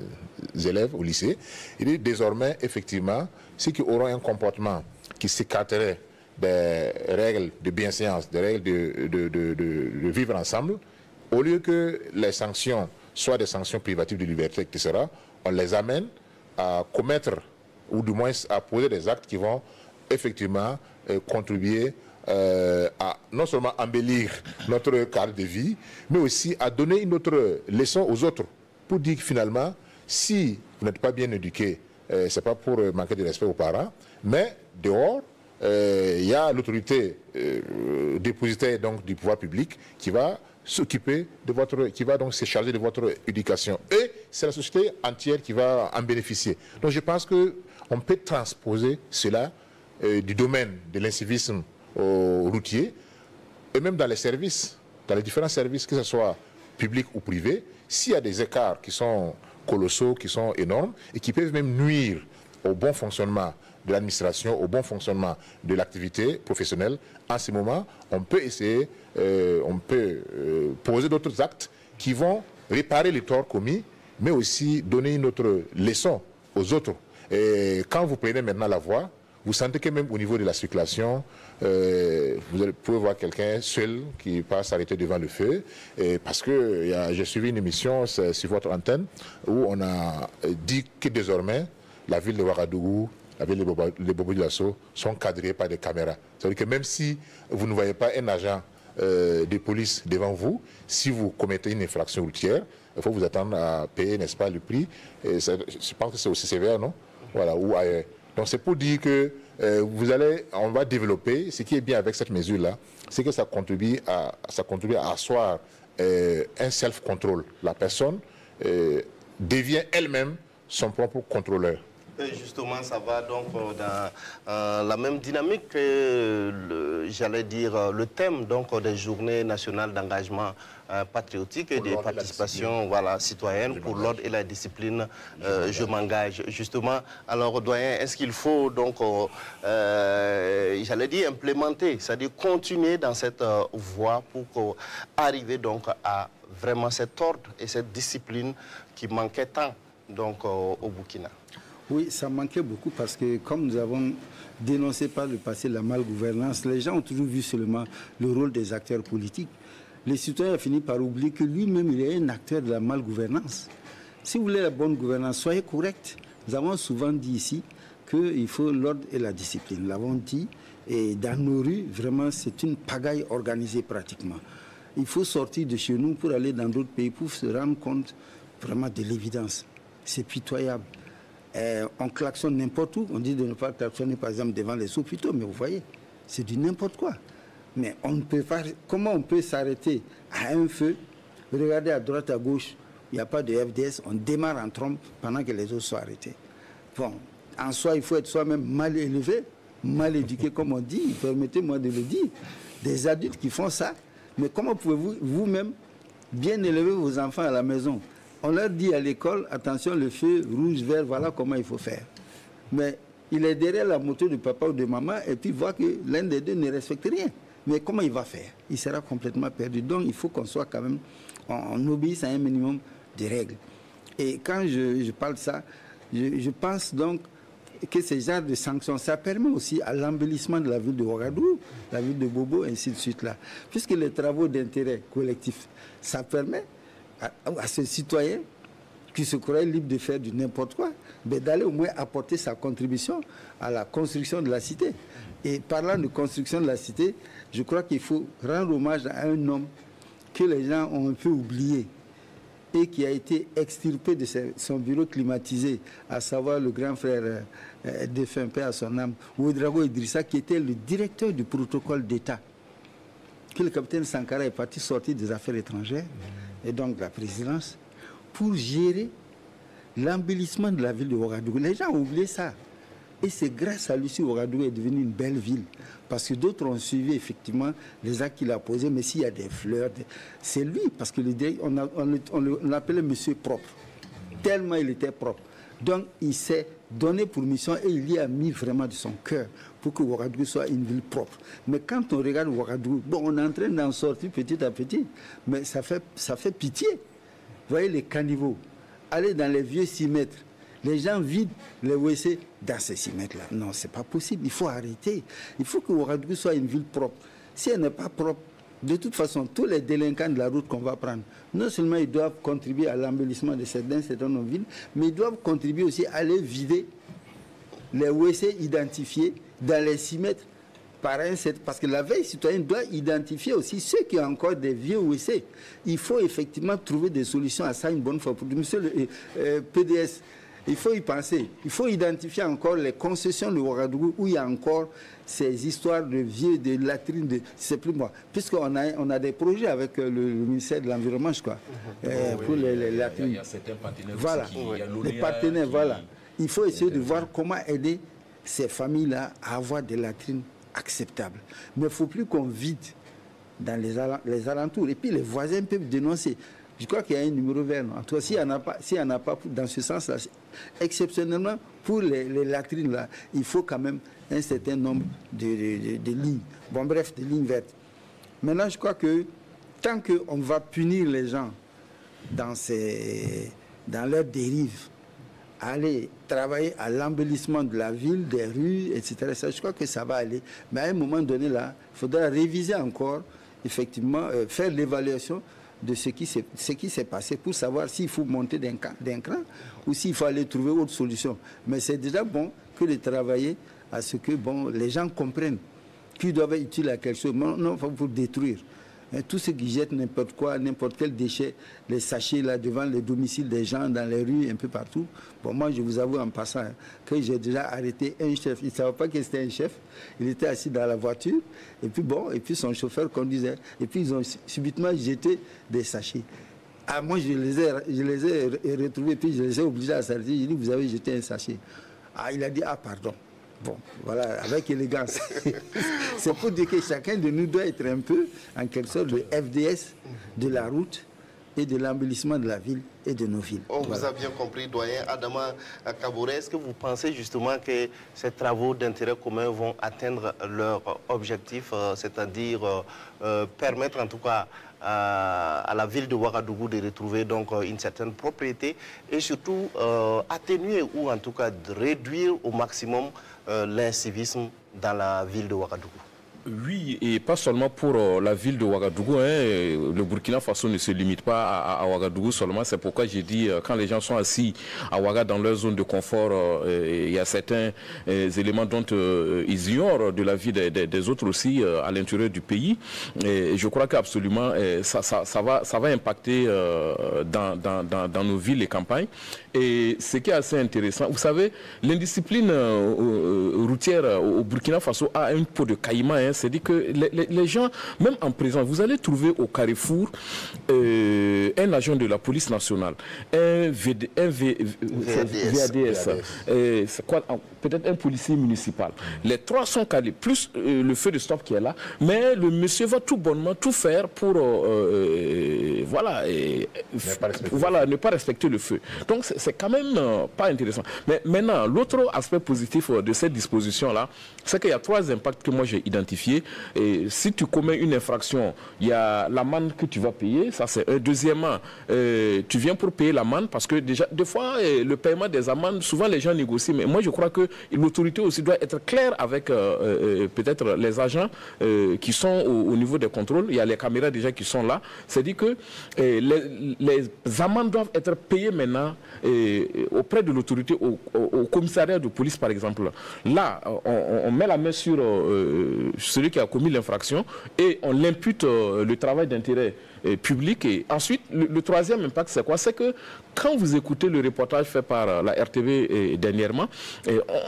élèves au lycée. Il dit désormais, effectivement, ceux qui auront un comportement qui s'écarterait des règles de bienséance, des règles de vivre ensemble, au lieu que les sanctions soient des sanctions privatives de liberté, etc., on les amène à commettre, ou du moins à poser des actes qui vont effectivement contribuer à non seulement embellir notre cadre de vie, mais aussi à donner une autre leçon aux autres, pour dire que finalement, si vous n'êtes pas bien éduqué, ce n'est pas pour manquer de respect aux parents, mais dehors, il y a l'autorité dépositaire donc, du pouvoir public qui va s'occuper de votre, qui va donc se charger de votre éducation. Et c'est la société entière qui va en bénéficier. Donc je pense qu'on peut transposer cela du domaine de l'incivisme routier et même dans les services, dans les différents services, que ce soit public ou privé, s'il y a des écarts qui sont colossaux, qui sont énormes et qui peuvent même nuire au bon fonctionnement de l'administration, au bon fonctionnement de l'activité professionnelle, en ce moment, on peut essayer, poser d'autres actes qui vont réparer les torts commis, mais aussi donner une autre leçon aux autres. Et quand vous prenez maintenant la voie, vous sentez que même au niveau de la circulation, vous pouvez voir quelqu'un seul qui passe s'arrêter devant le feu. Et parce que j'ai suivi une émission sur votre antenne où on a dit que désormais, la ville de Ouagadougou, la ville de Bobo-Dioulasso sont cadrées par des caméras. C'est-à-dire que même si vous ne voyez pas un agent de police devant vous, si vous commettez une infraction routière, il faut vous attendre à payer, n'est-ce pas, le prix. Et je pense que c'est aussi sévère, non? Voilà, ou ailleurs. Donc c'est pour dire que on va développer, ce qui est bien avec cette mesure-là, c'est que ça contribue à asseoir un self-control. La personne devient elle-même son propre contrôleur. Et justement, ça va donc dans la même dynamique que, j'allais dire, le thème donc, des journées nationales d'engagement patriotique et de participation citoyenne pour l'ordre et la discipline. Je m'engage. Justement, alors, doyen, est-ce qu'il faut donc, j'allais dire, implémenter, c'est-à-dire continuer dans cette voie pour arriver donc à vraiment cet ordre et cette discipline qui manquait tant donc, au Burkina? Oui, ça manquait beaucoup parce que comme nous avons dénoncé par le passé la malgouvernance, les gens ont toujours vu seulement le rôle des acteurs politiques. Les citoyens ont fini par oublier que lui-même, il est un acteur de la malgouvernance. Si vous voulez la bonne gouvernance, soyez correct. Nous avons souvent dit ici qu'il faut l'ordre et la discipline. Nous l'avons dit, et dans nos rues, vraiment, c'est une pagaille organisée pratiquement. Il faut sortir de chez nous pour aller dans d'autres pays pour se rendre compte vraiment de l'évidence. C'est pitoyable. On klaxonne n'importe où. On dit de ne pas klaxonner, par exemple, devant les hôpitaux. Mais vous voyez, c'est du n'importe quoi. Mais on ne peut pas... Comment on peut s'arrêter à un feu, regarder à droite, à gauche, il n'y a pas de FDS, on démarre en trompe pendant que les autres sont arrêtés. Bon, en soi, il faut être soi-même mal élevé, mal éduqué, comme on dit. Permettez-moi de le dire. Des adultes qui font ça. Mais comment pouvez-vous, vous-même, bien élever vos enfants à la maison? On leur dit à l'école, attention, le feu rouge, vert, voilà comment il faut faire. Mais il est derrière la moto de papa ou de maman et puis voit que l'un des deux ne respecte rien. Mais comment il va faire? Il sera complètement perdu. Donc il faut qu'on soit quand même, on obéisse à un minimum de règles. Et quand je parle de ça, je pense donc que ces genres de sanctions, ça permet aussi à l'embellissement de la ville de Ouagadougou, la ville de Bobo, ainsi de suite là. Puisque les travaux d'intérêt collectif, ça permet à ce citoyen qui se croit libre de faire du n'importe quoi, mais d'aller au moins apporter sa contribution à la construction de la cité. Et parlant de construction de la cité, je crois qu'il faut rendre hommage à un homme que les gens ont un peu oublié et qui a été extirpé de son bureau climatisé, à savoir le grand frère défunt, paix à son âme, Ouedraogo Idrissa, qui était le directeur du protocole d'État. Que le capitaine Sankara est parti sortir des affaires étrangères et donc de la présidence pour gérer l'embellissement de la ville de Ouagadougou. Les gens ont oublié ça. Et c'est grâce à lui que Ouagadougou est devenu une belle ville. Parce que d'autres ont suivi effectivement les actes qu'il a posés. Mais s'il y a des fleurs, c'est lui. Parce que on l'appelait monsieur propre. Tellement il était propre. Donc il s'est donné pour mission et il y a mis vraiment de son cœur pour que Ouagadougou soit une ville propre. Mais quand on regarde Ouagadougou, bon, on est en train d'en sortir petit à petit, mais ça fait pitié. Vous voyez les caniveaux aller dans les vieux 6 mètres. Les gens vident les WC dans ces 6 mètres-là. Non, c'est pas possible. Il faut arrêter. Il faut que Ouagadougou soit une ville propre. Si elle n'est pas propre, de toute façon, tous les délinquants de la route qu'on va prendre, non seulement ils doivent contribuer à l'embellissement de certaines villes, mais ils doivent contribuer aussi à aller vider les WC identifiés dans les 6 mètres par un set. Parce que la veille citoyenne doit identifier aussi ceux qui ont encore des vieux WC. Il faut effectivement trouver des solutions à ça une bonne fois. Pour monsieur le PDS, il faut y penser. Il faut identifier encore les concessions de Ouagadougou où il y a encore ces histoires de vieux, de latrines, de c'est plus moi. Puisqu'on a des projets avec le ministère de l'Environnement, je crois, pour les latrines. Il y a certains partenaires voilà, aussi les partenaires, voilà. Il faut essayer de voir comment aider ces familles-là à avoir des latrines acceptables. Mais il ne faut plus qu'on vide dans les alentours. Et puis les voisins peuvent dénoncer. Je crois qu'il y a un numéro vert. En tout cas, s'il n'y en a pas dans ce sens-là, exceptionnellement pour les latrines-là, il faut quand même un certain nombre de lignes. Bon, bref, des lignes vertes. Maintenant, je crois que tant qu'on va punir les gens dans leur dérive, aller travailler à l'embellissement de la ville, des rues, etc., ça, je crois que ça va aller. Mais à un moment donné, là, il faudra réviser encore, effectivement, faire l'évaluation de ce qui s'est passé pour savoir s'il faut monter d'un cran ou s'il faut aller trouver autre solution. Mais c'est déjà bon que de travailler à ce que les gens comprennent qu'ils doivent être utiles à quelque chose, non pour détruire. Tout ce qui jette n'importe quoi, n'importe quel déchet, les sachets là devant les domiciles des gens, dans les rues, un peu partout. Bon, moi, je vous avoue en passant que j'ai déjà arrêté un chef. Il ne savait pas que c'était un chef. Il était assis dans la voiture. Et puis son chauffeur conduisait. Et puis ils ont subitement jeté des sachets. Ah, moi, je les ai retrouvés. Puis je les ai obligés à s'arrêter. J'ai dit, vous avez jeté un sachet. Ah, il a dit, ah, pardon. Bon, voilà, avec élégance. C'est pour dire que chacun de nous doit être un peu, en quelque sorte, le FDS de la route et de l'embellissement de la ville et de nos villes. On vous a bien compris, doyen Adama Kabouré. Est-ce que vous pensez justement que ces travaux d'intérêt commun vont atteindre leur objectif, c'est-à-dire permettre en tout cas à la ville de Ouagadougou de retrouver donc une certaine propriété et surtout atténuer ou en tout cas de réduire au maximum l'incivisme dans la ville de Ouagadougou? Oui, et pas seulement pour la ville de Ouagadougou. Le Burkina Faso ne se limite pas à Ouagadougou seulement. C'est pourquoi j'ai dit, quand les gens sont assis à Ouaga dans leur zone de confort, il y a certains éléments dont ils ignorent de la vie des autres aussi à l'intérieur du pays. Et je crois qu'absolument, ça va impacter dans nos villes et campagnes. Et ce qui est assez intéressant, vous savez, l'indiscipline routière au Burkina Faso a un pot de caïman. C'est-à-dire que les gens, même en prison, vous allez trouver au Carrefour un agent de la police nationale, un VADS, peut-être un policier municipal. Les trois sont calés, plus le feu de stop qui est là, mais le monsieur va tout bonnement tout faire pour ne pas respecter le feu. Donc c'est quand même pas intéressant. Mais maintenant, l'autre aspect positif de cette disposition-là, c'est qu'il y a 3 impacts que moi j'ai identifiés. Et si tu commets une infraction, il y a l'amende que tu vas payer, ça c'est un. Deuxièmement, tu viens pour payer l'amende parce que déjà, des fois, le paiement des amendes, souvent les gens négocient, mais moi je crois que l'autorité aussi doit être claire avec peut-être les agents qui sont au niveau des contrôles. Il y a les caméras déjà qui sont là. C'est-à-dire que les amendes doivent être payées maintenant auprès de l'autorité, au commissariat de police par exemple. Là, on met la main sur celui qui a commis l'infraction et on l'impute le travail d'intérêt public. Et ensuite, le troisième impact, c'est quoi? C'est que quand vous écoutez le reportage fait par la RTV dernièrement,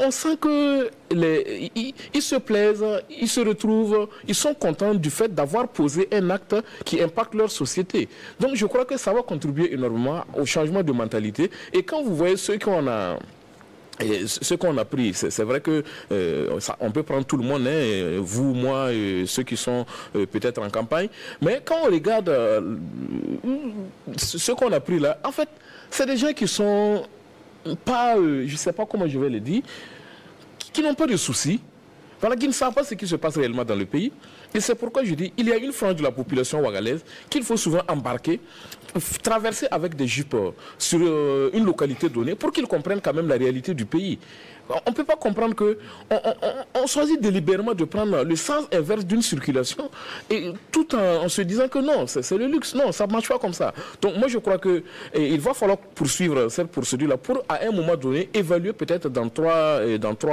on sent que ils se plaisent, ils se retrouvent, ils sont contents du fait d'avoir posé un acte qui impacte leur société. Donc je crois que ça va contribuer énormément au changement de mentalité. Et quand vous voyez ceux qu'on a... Et ce qu'on a pris, c'est vrai que on peut prendre tout le monde, vous, moi, ceux qui sont peut-être en campagne. Mais quand on regarde ce qu'on a pris là, en fait, c'est des gens qui sont pas, je ne sais pas comment je vais le dire, qui n'ont pas de soucis, voilà, qui ne savent pas ce qui se passe réellement dans le pays. Et c'est pourquoi je dis, il y a une frange de la population ouagalaise qu'il faut souvent embarquer, traverser avec des jeeps sur une localité donnée pour qu'ils comprennent quand même la réalité du pays. On ne peut pas comprendre qu'on choisit délibérément de prendre le sens inverse d'une circulation et tout en se disant que non, c'est le luxe. Non, ça ne marche pas comme ça. Donc moi je crois qu'il va falloir poursuivre cette procédure-là pour à un moment donné évaluer peut-être dans 3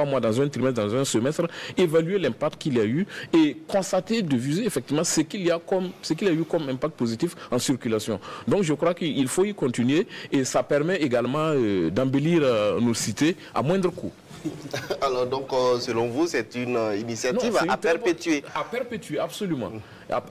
mois, dans un trimestre, dans un semestre, évaluer l'impact qu'il y a eu et constater de visu effectivement ce qu'il y a eu comme impact positif en circulation. Donc je crois qu'il faut y continuer et ça permet également d'embellir nos cités à moindre coût. Alors donc, selon vous, c'est une initiative à perpétuer. À perpétuer, absolument.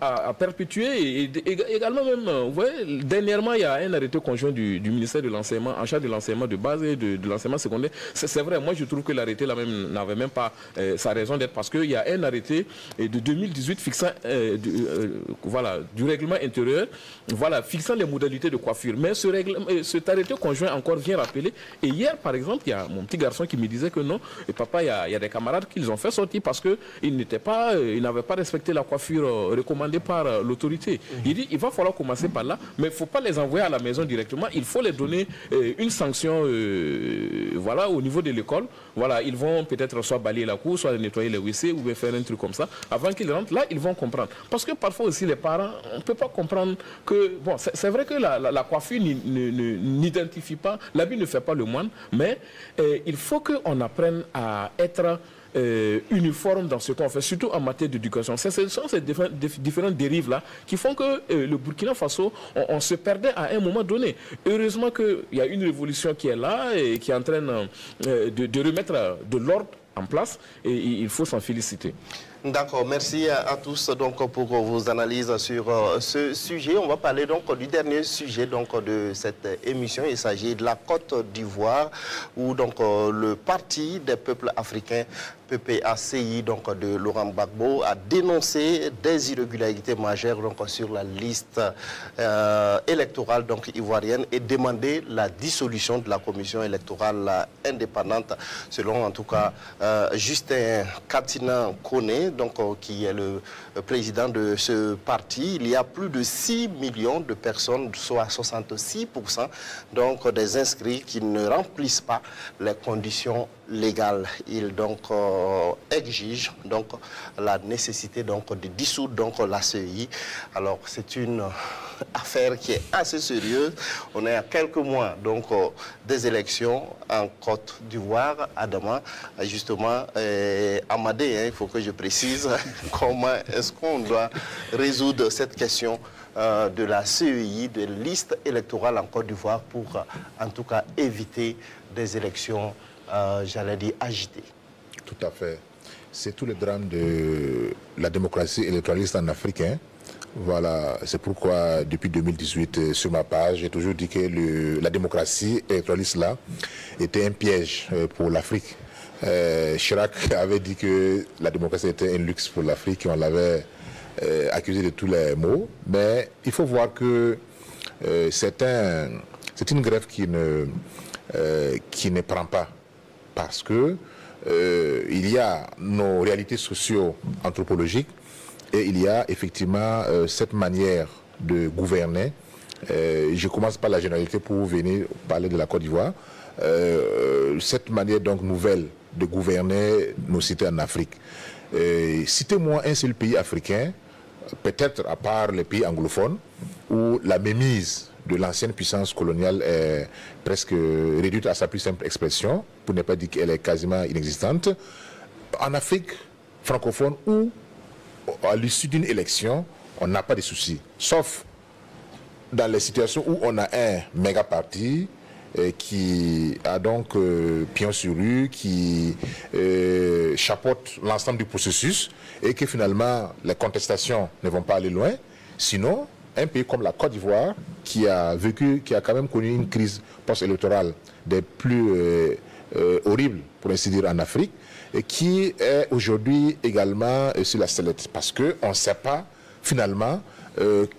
À perpétuer et également même, vous voyez, dernièrement, il y a un arrêté conjoint du ministère de l'enseignement, en charge de l'enseignement de base et de l'enseignement secondaire. C'est vrai, moi je trouve que l'arrêté là même n'avait même pas sa raison d'être parce qu'il y a un arrêté de 2018 fixant du règlement intérieur, fixant les modalités de coiffure. Mais cet arrêté conjoint encore vient rappeler. Et hier, par exemple, il y a mon petit garçon qui me disait que non, et papa, il y a des camarades qu'ils ont fait sortir parce qu'ils n'avaient pas respecté la coiffure recommandée par l'autorité. Il dit, il va falloir commencer par là, mais il ne faut pas les envoyer à la maison directement, il faut les donner une sanction au niveau de l'école. Voilà, ils vont peut-être soit balayer la cour, soit nettoyer les WC ou bien faire un truc comme ça. Avant qu'ils rentrent, là, ils vont comprendre. Parce que parfois aussi, les parents, on ne peut pas comprendre que, bon, c'est vrai que la coiffure n'identifie pas, l'habit ne fait pas le moine, mais il faut qu'on apprenne à être uniforme dans ce qu'on fait, surtout en matière d'éducation. Ce sont ces différentes dérives-là qui font que le Burkina Faso, on se perdait à un moment donné. Heureusement qu'il y a une révolution qui est là et qui est en train de remettre de l'ordre en place et il faut s'en féliciter. D'accord, merci à tous donc pour vos analyses sur ce sujet. On va parler donc du dernier sujet donc de cette émission. Il s'agit de la Côte d'Ivoire où donc le Parti des peuples africains PPACI donc de Laurent Gbagbo a dénoncé des irrégularités majeures donc sur la liste électorale donc ivoirienne et demandé la dissolution de la commission électorale indépendante selon en tout cas Justin Katina Kone donc qui est le président de ce parti. Il y a plus de 6 millions de personnes, soit 66% donc des inscrits qui ne remplissent pas les conditions légales. Il donc exige donc la nécessité donc de dissoudre donc la CEI. Alors c'est une affaire qui est assez sérieuse. On est à quelques mois donc des élections en Côte d'Ivoire. Adama, justement, Amadé, il faut que je précise comment est-ce qu'on doit résoudre cette question de la CEI, de liste électorale en Côte d'Ivoire pour en tout cas éviter des élections j'allais dire agité. Tout à fait. C'est tout le drame de la démocratie électoraliste en Afrique. Voilà, c'est pourquoi depuis 2018, sur ma page, j'ai toujours dit que la démocratie électoraliste là était un piège pour l'Afrique. Chirac avait dit que la démocratie était un luxe pour l'Afrique et on l'avait accusé de tous les maux. Mais il faut voir que c'est une grève qui ne prend pas. Parce que il y a nos réalités socio-anthropologiques et il y a effectivement cette manière de gouverner. Je commence par la généralité pour venir parler de la Côte d'Ivoire. Cette manière donc nouvelle de gouverner nos cités en Afrique. Citez-moi un seul pays africain, peut-être à part les pays anglophones, où la mémise de l'ancienne puissance coloniale est presque réduite à sa plus simple expression, pour ne pas dire qu'elle est quasiment inexistante. En Afrique francophone, où à l'issue d'une élection, on n'a pas de soucis, sauf dans les situations où on a un méga parti qui a donc pion sur rue, qui chapeaute l'ensemble du processus et que finalement les contestations ne vont pas aller loin. Sinon, un pays comme la Côte d'Ivoire, qui a quand même connu une crise post-électorale des plus horribles, pour ainsi dire, en Afrique, et qui est aujourd'hui également sur la sellette, parce qu'on ne sait pas finalement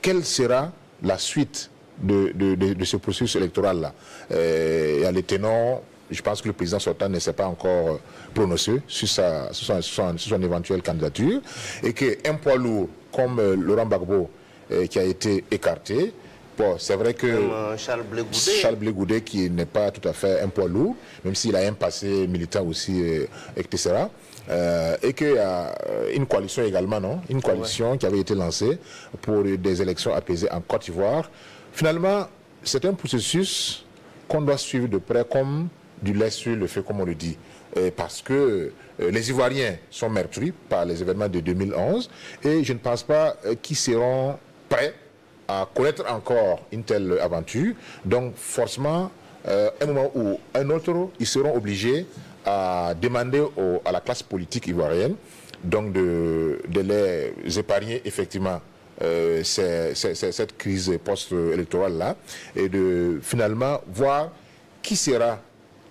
quelle sera la suite de ce processus électoral-là. Il y a les tenants je pense que le président sortant ne s'est pas encore prononcé sur son éventuelle candidature, et qu'un poids lourd comme Laurent Gbagbo qui a été écarté, bon, c'est vrai que Charles Blé Goudé qui n'est pas tout à fait un poids lourd, même s'il a un passé militant aussi, etc. Et qu'il y a une coalition également, non? Une coalition qui avait été lancée pour des élections apaisées en Côte d'Ivoire. Finalement, c'est un processus qu'on doit suivre de près comme du lait sur le feu, comme on le dit. Parce que les Ivoiriens sont meurtris par les événements de 2011 et je ne pense pas qu'ils seront prêts à connaître encore une telle aventure. Donc forcément, un moment ou un autre, ils seront obligés à demander à la classe politique ivoirienne donc de les épargner effectivement cette crise post-électorale-là et de finalement voir qui sera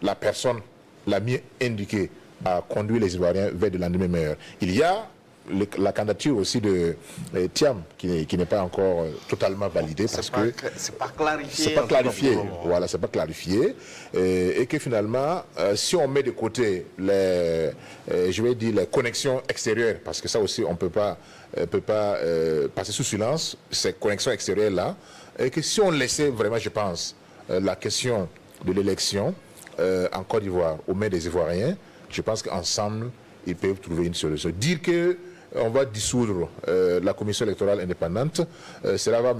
la personne la mieux indiquée à conduire les Ivoiriens vers de lendemain meilleur. Il y a la candidature aussi de Thiam qui n'est pas encore totalement validée parce que c'est pas clarifié. C'est pas clarifié. Voilà, c'est pas clarifié et que finalement, si on met de côté les, je vais dire les connexions extérieures, parce que ça aussi on peut pas passer sous silence ces connexions extérieures là, et que si on laissait vraiment, je pense, la question de l'élection en Côte d'Ivoire aux mains des Ivoiriens, je pense qu'ensemble ils peuvent trouver une solution. Dire que on va dissoudre la commission électorale indépendante, cela va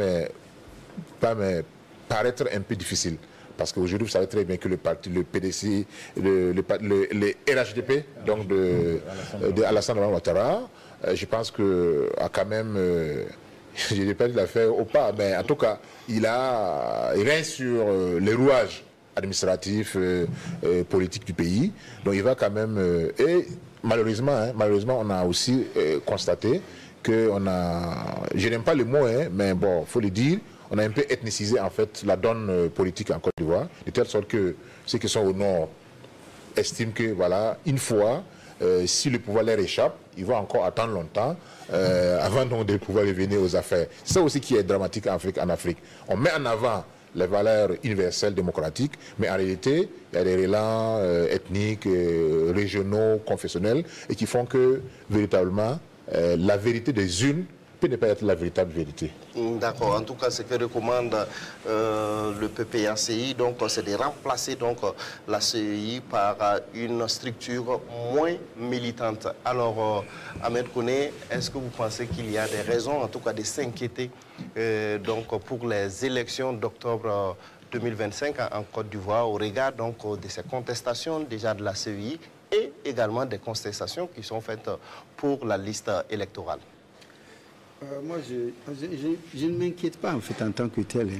paraître un peu difficile. Parce qu'aujourd'hui, vous savez très bien que le parti, le PDC, le RHDP, donc de Alassane Ouattara, je pense que a quand même, je n'ai pas dit l'affaire au pas, mais en tout cas, il reste sur les rouages administratifs, politiques du pays. Donc il va quand même... Malheureusement, on a aussi constaté qu'on a, je n'aime pas le mot, mais bon, il faut le dire, on a un peu ethnicisé en fait la donne politique en Côte d'Ivoire, de telle sorte que ceux qui sont au nord estiment que voilà, une fois, si le pouvoir leur échappe, ils vont encore attendre longtemps avant donc de pouvoir revenir aux affaires. C'est ça aussi qui est dramatique en Afrique. On met en avant les valeurs universelles démocratiques, mais en réalité, il y a des relents ethniques, régionaux, confessionnels, et qui font que, véritablement, la vérité des unes peut ne pas être la véritable vérité. D'accord. En tout cas, ce que recommande le PPACI, donc, c'est de remplacer donc, la CEI par une structure moins militante. Alors, Ahmed Koné, est-ce que vous pensez qu'il y a des raisons, en tout cas, de s'inquiéter donc, pour les élections d'octobre 2025 en Côte d'Ivoire, au regard donc, de ces contestations déjà de la CEI et également des contestations qui sont faites pour la liste électorale? Moi, je ne m'inquiète pas en fait en tant que tel.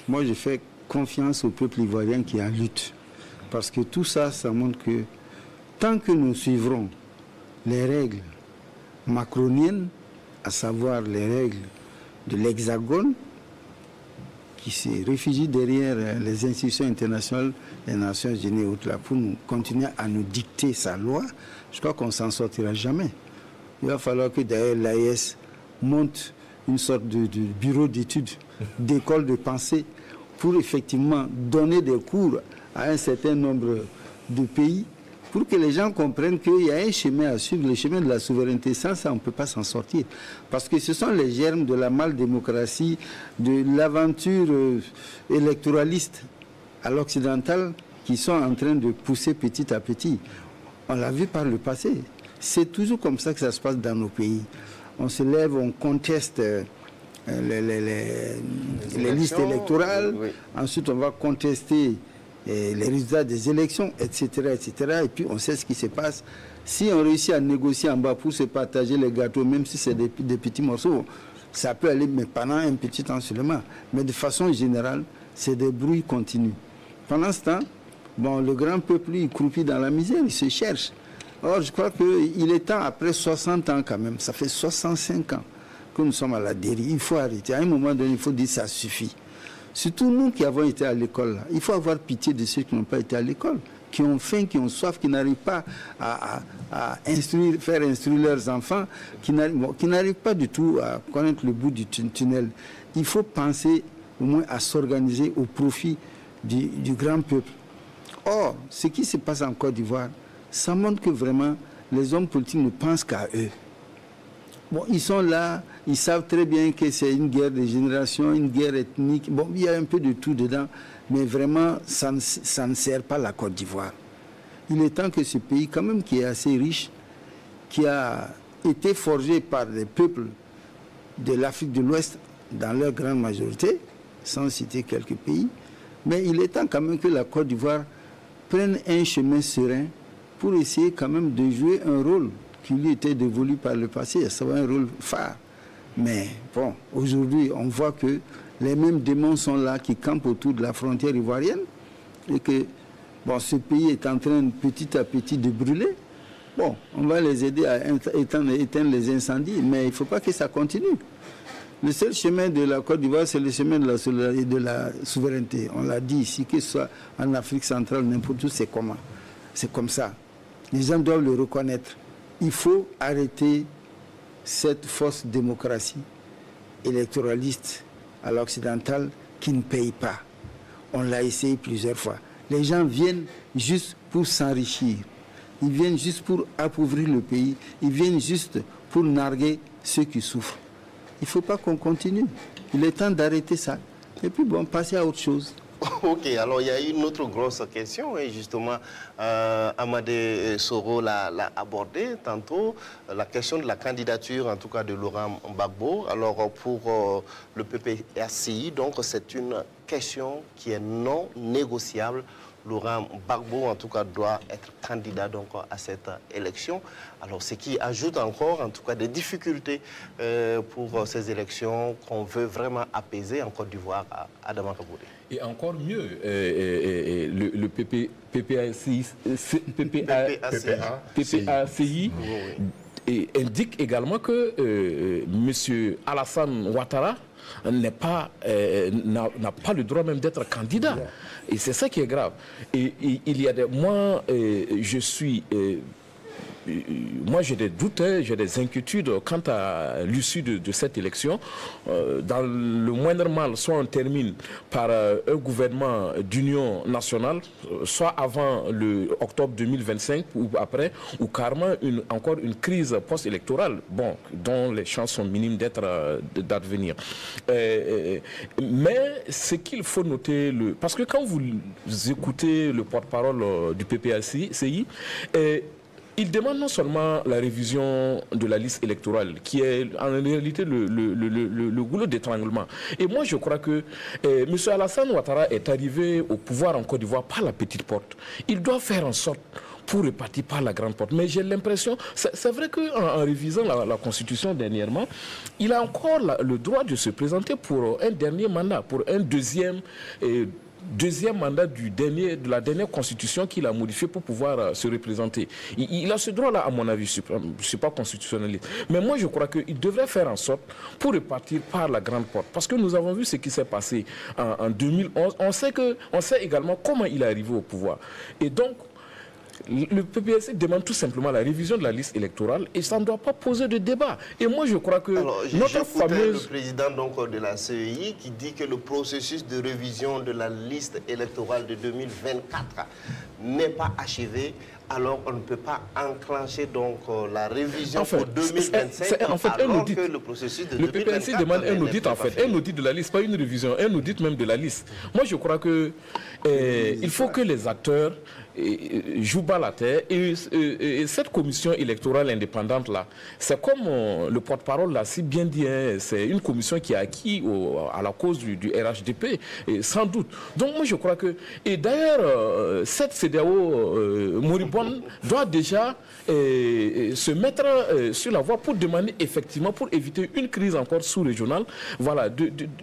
Moi, je fais confiance au peuple ivoirien qui est en lutte. Parce que tout ça, ça montre que tant que nous suivrons les règles macroniennes, à savoir les règles de l'Hexagone, qui se réfugient derrière les institutions internationales, les Nations Unies et autres, là, pour nous continuer à nous dicter sa loi, je crois qu'on ne s'en sortira jamais. Il va falloir que d'ailleurs l'AES monte une sorte de bureau d'études, d'école de pensée, pour effectivement donner des cours à un certain nombre de pays, pour que les gens comprennent qu'il y a un chemin à suivre, le chemin de la souveraineté. Sans ça, on ne peut pas s'en sortir. Parce que ce sont les germes de la mal-démocratie, de l'aventure électoraliste à l'occidental qui sont en train de pousser petit à petit. On l'a vu par le passé. C'est toujours comme ça que ça se passe dans nos pays. On se lève, on conteste les listes électorales. Oui. Ensuite, on va contester les résultats des élections, etc., etc. Et puis, on sait ce qui se passe. Si on réussit à négocier en bas pour se partager les gâteaux, même si c'est des petits morceaux, ça peut aller, mais pendant un petit temps seulement. Mais de façon générale, c'est des bruits continus. Pendant ce temps, bon, le grand peuple, il croupit dans la misère, il se cherche. Or, je crois qu'il est temps, après 60 ans quand même, ça fait 65 ans que nous sommes à la dérive. Il faut arrêter. À un moment donné, il faut dire que ça suffit. Surtout nous qui avons été à l'école, il faut avoir pitié de ceux qui n'ont pas été à l'école, qui ont faim, qui ont soif, qui n'arrivent pas à faire instruire leurs enfants, qui n'arrivent pas du tout à connaître le bout du tunnel. Il faut penser au moins à s'organiser au profit du grand peuple. Or, ce qui se passe en Côte d'Ivoire, ça montre que vraiment les hommes politiques ne pensent qu'à eux. Bon, ils sont là, ils savent très bien que c'est une guerre de génération, une guerre ethnique. Bon, il y a un peu de tout dedans, mais vraiment, ça ne sert pas la Côte d'Ivoire. Il est temps que ce pays, quand même, qui est assez riche, qui a été forgé par des peuples de l'Afrique de l'Ouest, dans leur grande majorité, sans citer quelques pays, mais il est temps quand même que la Côte d'Ivoire prenne un chemin serein pour essayer quand même de jouer un rôle qui lui était dévolu par le passé, ça va un rôle phare. Mais bon, aujourd'hui, on voit que les mêmes démons sont là qui campent autour de la frontière ivoirienne et que bon, ce pays est en train petit à petit de brûler. Bon, on va les aider à éteindre les incendies, mais il ne faut pas que ça continue. Le seul chemin de la Côte d'Ivoire, c'est le chemin de la solidarité et de la souveraineté. On l'a dit ici, que ce soit en Afrique centrale, n'importe où, c'est comment. C'est comme ça. Les gens doivent le reconnaître. Il faut arrêter cette fausse démocratie électoraliste à l'occidental qui ne paye pas. On l'a essayé plusieurs fois. Les gens viennent juste pour s'enrichir. Ils viennent juste pour appauvrir le pays. Ils viennent juste pour narguer ceux qui souffrent. Il ne faut pas qu'on continue. Il est temps d'arrêter ça. Et puis bon, passer à autre chose. Ok, alors il y a une autre grosse question, et justement, Amadé Soro l'a abordé tantôt, la question de la candidature, en tout cas de Laurent Gbagbo. Alors pour le PPRCI, donc c'est une question qui est non négociable. Laurent Gbagbo, en tout cas, doit être candidat donc, à cette élection. Alors, ce qui ajoute encore, en tout cas, des difficultés pour ces élections qu'on veut vraiment apaiser en Côte d'Ivoire à Adama Kabouré. Et encore mieux, le PPACI indique également que M. Alassane Ouattara n'a pas le droit même d'être candidat. Et c'est ça qui est grave. Et il y a des... Moi, moi, j'ai des doutes, j'ai des inquiétudes quant à l'issue de cette élection. Dans le moindre mal, soit on termine par un gouvernement d'union nationale, soit avant le octobre 2025 ou après, ou carrément encore une crise post-électorale, bon, dont les chances sont minimes d'advenir. Mais ce qu'il faut noter, parce que quand vous écoutez le porte-parole du PPACI, il demande non seulement la révision de la liste électorale, qui est en réalité le goulot d'étranglement. Et moi, je crois que M. Alassane Ouattara est arrivé au pouvoir en Côte d'Ivoire par la petite porte. Il doit faire en sorte pour repartir par la grande porte. Mais j'ai l'impression, c'est vrai qu'en révisant la Constitution dernièrement, il a encore le droit de se présenter pour un dernier mandat, pour un deuxième mandat de la dernière constitution qu'il a modifiée pour pouvoir se représenter. Il a ce droit-là, à mon avis. Je ne suis pas constitutionnaliste. Mais moi, je crois qu'il devrait faire en sorte pour repartir par la grande porte. Parce que nous avons vu ce qui s'est passé en 2011. On sait également comment il est arrivé au pouvoir. Et donc, le PPACI demande tout simplement la révision de la liste électorale et ça ne doit pas poser de débat. Et moi, je crois que notre fameuse... le président donc, de la CEI qui dit que le processus de révision de la liste électorale de 2024 n'est pas achevé. Alors, on ne peut pas enclencher donc la révision pour 2025 alors que le processus de 2024... Le PPACI demande un audit, en fait. Un audit de la liste, pas une révision. Un audit même de la liste. Moi, je crois que il faut que les acteurs jouent bas la terre. Et cette commission électorale indépendante-là, c'est comme le porte-parole l'a si bien dit, hein, c'est une commission qui a acquis à la cause du RHDP, sans doute. Donc, moi, je crois que... Et d'ailleurs, cette CEDEAO moribonde doit déjà se mettre sur la voie pour demander effectivement, pour éviter une crise encore sous-régionale, voilà,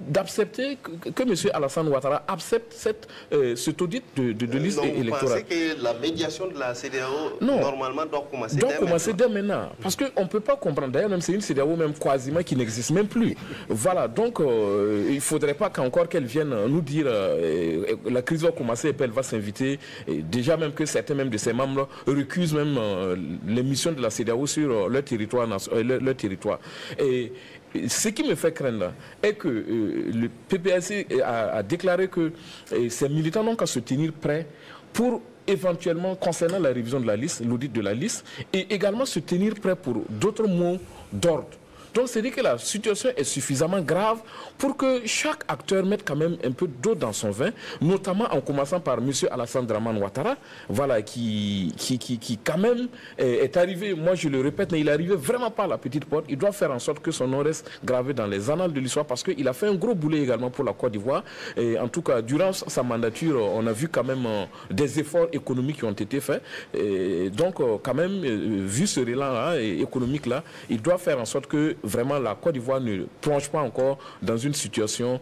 d'accepter que M. Alassane Ouattara accepte cet audit de liste électorale. Vous pensez que la médiation de la CEDEAO, normalement, doit commencer dès maintenant. Parce qu'on ne peut pas comprendre. D'ailleurs, même c'est une CEDEAO même quasiment qui n'existe même plus. Voilà, donc il ne faudrait pas qu'encore qu'elle vienne nous dire la crise va commencer et puis elle va s'inviter. Déjà même que certains même de ses membres recusent même les missions de la CEDEAO sur leur territoire. Et ce qui me fait craindre est que le PPACI a déclaré que ces militants n'ont qu'à se tenir prêts pour éventuellement, concernant la révision de la liste, l'audit de la liste, et également se tenir prêt pour d'autres mots d'ordre. Donc, c'est-à-dire que la situation est suffisamment grave pour que chaque acteur mette quand même un peu d'eau dans son vin, notamment en commençant par M. Alassane Dramane Ouattara, voilà, qui quand même est arrivé, moi je le répète, mais il est arrivé vraiment pas à la petite porte. Il doit faire en sorte que son nom reste gravé dans les annales de l'histoire parce qu'il a fait un gros boulet également pour la Côte d'Ivoire. Et en tout cas, durant sa mandature, on a vu quand même des efforts économiques qui ont été faits. Et donc, quand même, vu ce élan économique-là, il doit faire en sorte que vraiment la Côte d'Ivoire ne plonge pas encore dans une situation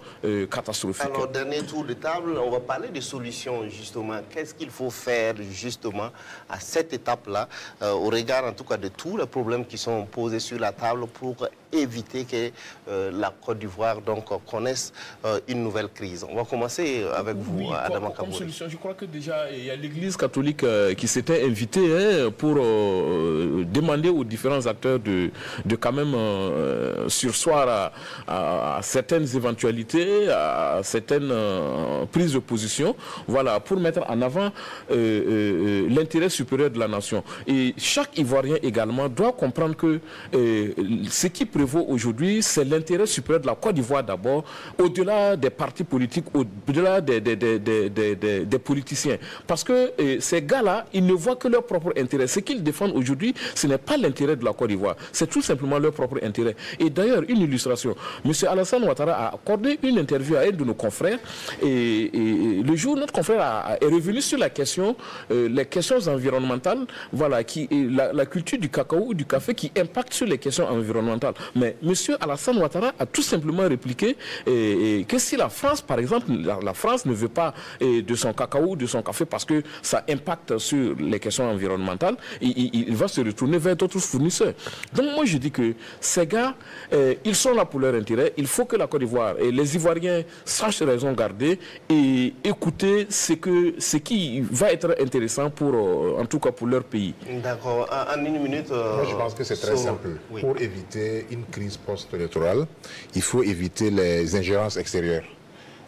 catastrophique. Alors, dernier tour de table, on va parler de solutions justement. Qu'est-ce qu'il faut faire justement à cette étape-là, au regard en tout cas de tous les problèmes qui sont posés sur la table pour éviter que la Côte d'Ivoire connaisse une nouvelle crise. On va commencer avec vous, Adama Kabouré. Comme solution, je crois que déjà il y a l'Église catholique qui s'était invitée pour demander aux différents acteurs de quand même sursoir à certaines éventualités, à certaines prises de position, voilà, pour mettre en avant l'intérêt supérieur de la nation. Et chaque Ivoirien également doit comprendre que ce qui prévaut aujourd'hui, c'est l'intérêt supérieur de la Côte d'Ivoire d'abord, au-delà des partis politiques, au-delà des politiciens. Parce que ces gars-là, ils ne voient que leur propre intérêt. Ce qu'ils défendent aujourd'hui, ce n'est pas l'intérêt de la Côte d'Ivoire, c'est tout simplement leur propre intérêt. Et d'ailleurs, une illustration, M. Alassane Ouattara a accordé une interview à un de nos confrères, et le jour où notre confrère est revenu sur la question, les questions environnementales, voilà, la culture du cacao ou du café qui impacte sur les questions environnementales. Mais M. Alassane Ouattara a tout simplement répliqué que si la France, par exemple, la France ne veut pas de son cacao ou de son café parce que ça impacte sur les questions environnementales, il va se retourner vers d'autres fournisseurs. Donc moi je dis que ces gars, ils sont là pour leur intérêt. Il faut que la Côte d'Ivoire et les Ivoiriens sachent raison garder et écouter ce qui va être intéressant pour, en tout cas pour leur pays. D'accord. En une minute... Moi, je pense que c'est très simple. Oui. Pour éviter une crise post-électorale, il faut éviter les ingérences extérieures.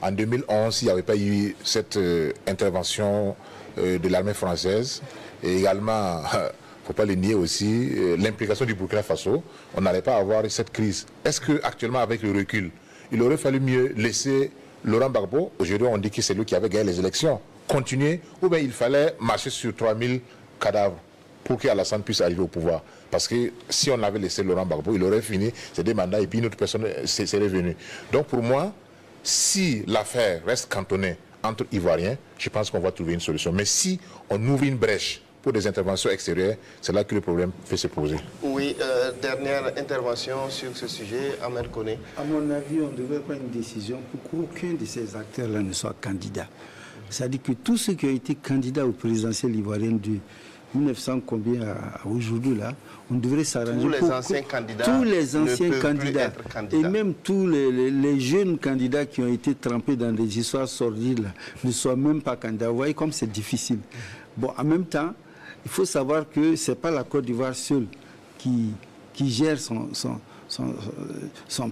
En 2011, s'il n'y avait pas eu cette intervention de l'armée française, et également... il ne faut pas le nier aussi, l'implication du Burkina Faso, on n'allait pas avoir cette crise. Est-ce qu'actuellement, avec le recul, il aurait fallu mieux laisser Laurent Gbagbo, aujourd'hui on dit que c'est lui qui avait gagné les élections, continuer, ou bien il fallait marcher sur 3000 cadavres pour qu'Alassane puisse arriver au pouvoir? Parce que si on avait laissé Laurent Gbagbo, il aurait fini ses deux mandats et puis une autre personne serait venue. Donc pour moi, si l'affaire reste cantonnée entre Ivoiriens, je pense qu'on va trouver une solution. Mais si on ouvre une brèche pour des interventions extérieures, c'est là que le problème fait se poser. Oui, dernière intervention sur ce sujet, Ahmed Koné. À mon avis, on devrait prendre une décision pour qu'aucun de ces acteurs-là ne soit candidat. C'est-à-dire que tous ceux qui ont été candidats au présidentiel ivoirien de 1900 combien à aujourd'hui là, on devrait s'arranger pour les anciens candidats, tous les anciens candidats et même tous les jeunes candidats qui ont été trempés dans des histoires sordides là, ne soient même pas candidats. Vous voyez comme c'est difficile. Bon, en même temps, il faut savoir que ce n'est pas la Côte d'Ivoire seule qui gère son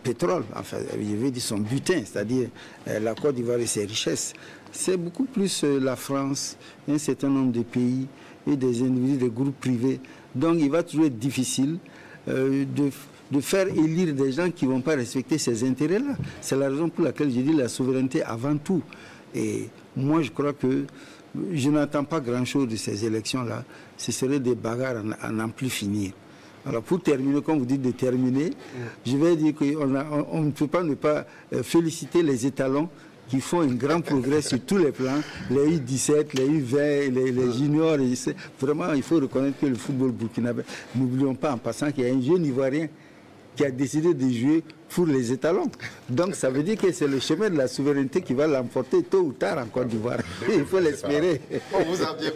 pétrole, enfin, je veux dire son butin, c'est-à-dire la Côte d'Ivoire et ses richesses. C'est beaucoup plus la France, un certain nombre de pays et des individus, des groupes privés. Donc il va toujours être difficile de faire élire des gens qui ne vont pas respecter ces intérêts-là. C'est la raison pour laquelle je dis la souveraineté avant tout. Et moi, je crois que je n'attends pas grand-chose de ces élections-là. Ce serait des bagarres à n'en plus finir. Alors pour terminer, comme vous dites de terminer, je vais dire qu'on ne peut pas ne pas féliciter les étalons qui font un grand progrès sur tous les plans, les U17, les U20, les juniors. Vraiment, il faut reconnaître que le football burkinabé, n'oublions pas en passant qu'il y a un jeune Ivoirien qui a décidé de jouer pour les étalons. Donc ça veut dire que c'est le chemin de la souveraineté qui va l'emporter tôt ou tard en Côte d'Ivoire. Il faut l'espérer. On vous a bien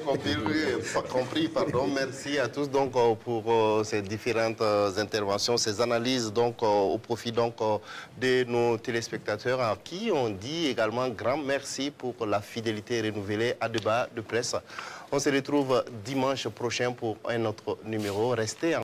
compris, pardon. Merci à tous donc, pour ces différentes interventions, ces analyses donc, au profit donc, de nos téléspectateurs à qui on dit également grand merci pour la fidélité renouvelée à Débat de presse. On se retrouve dimanche prochain pour un autre numéro. Restez en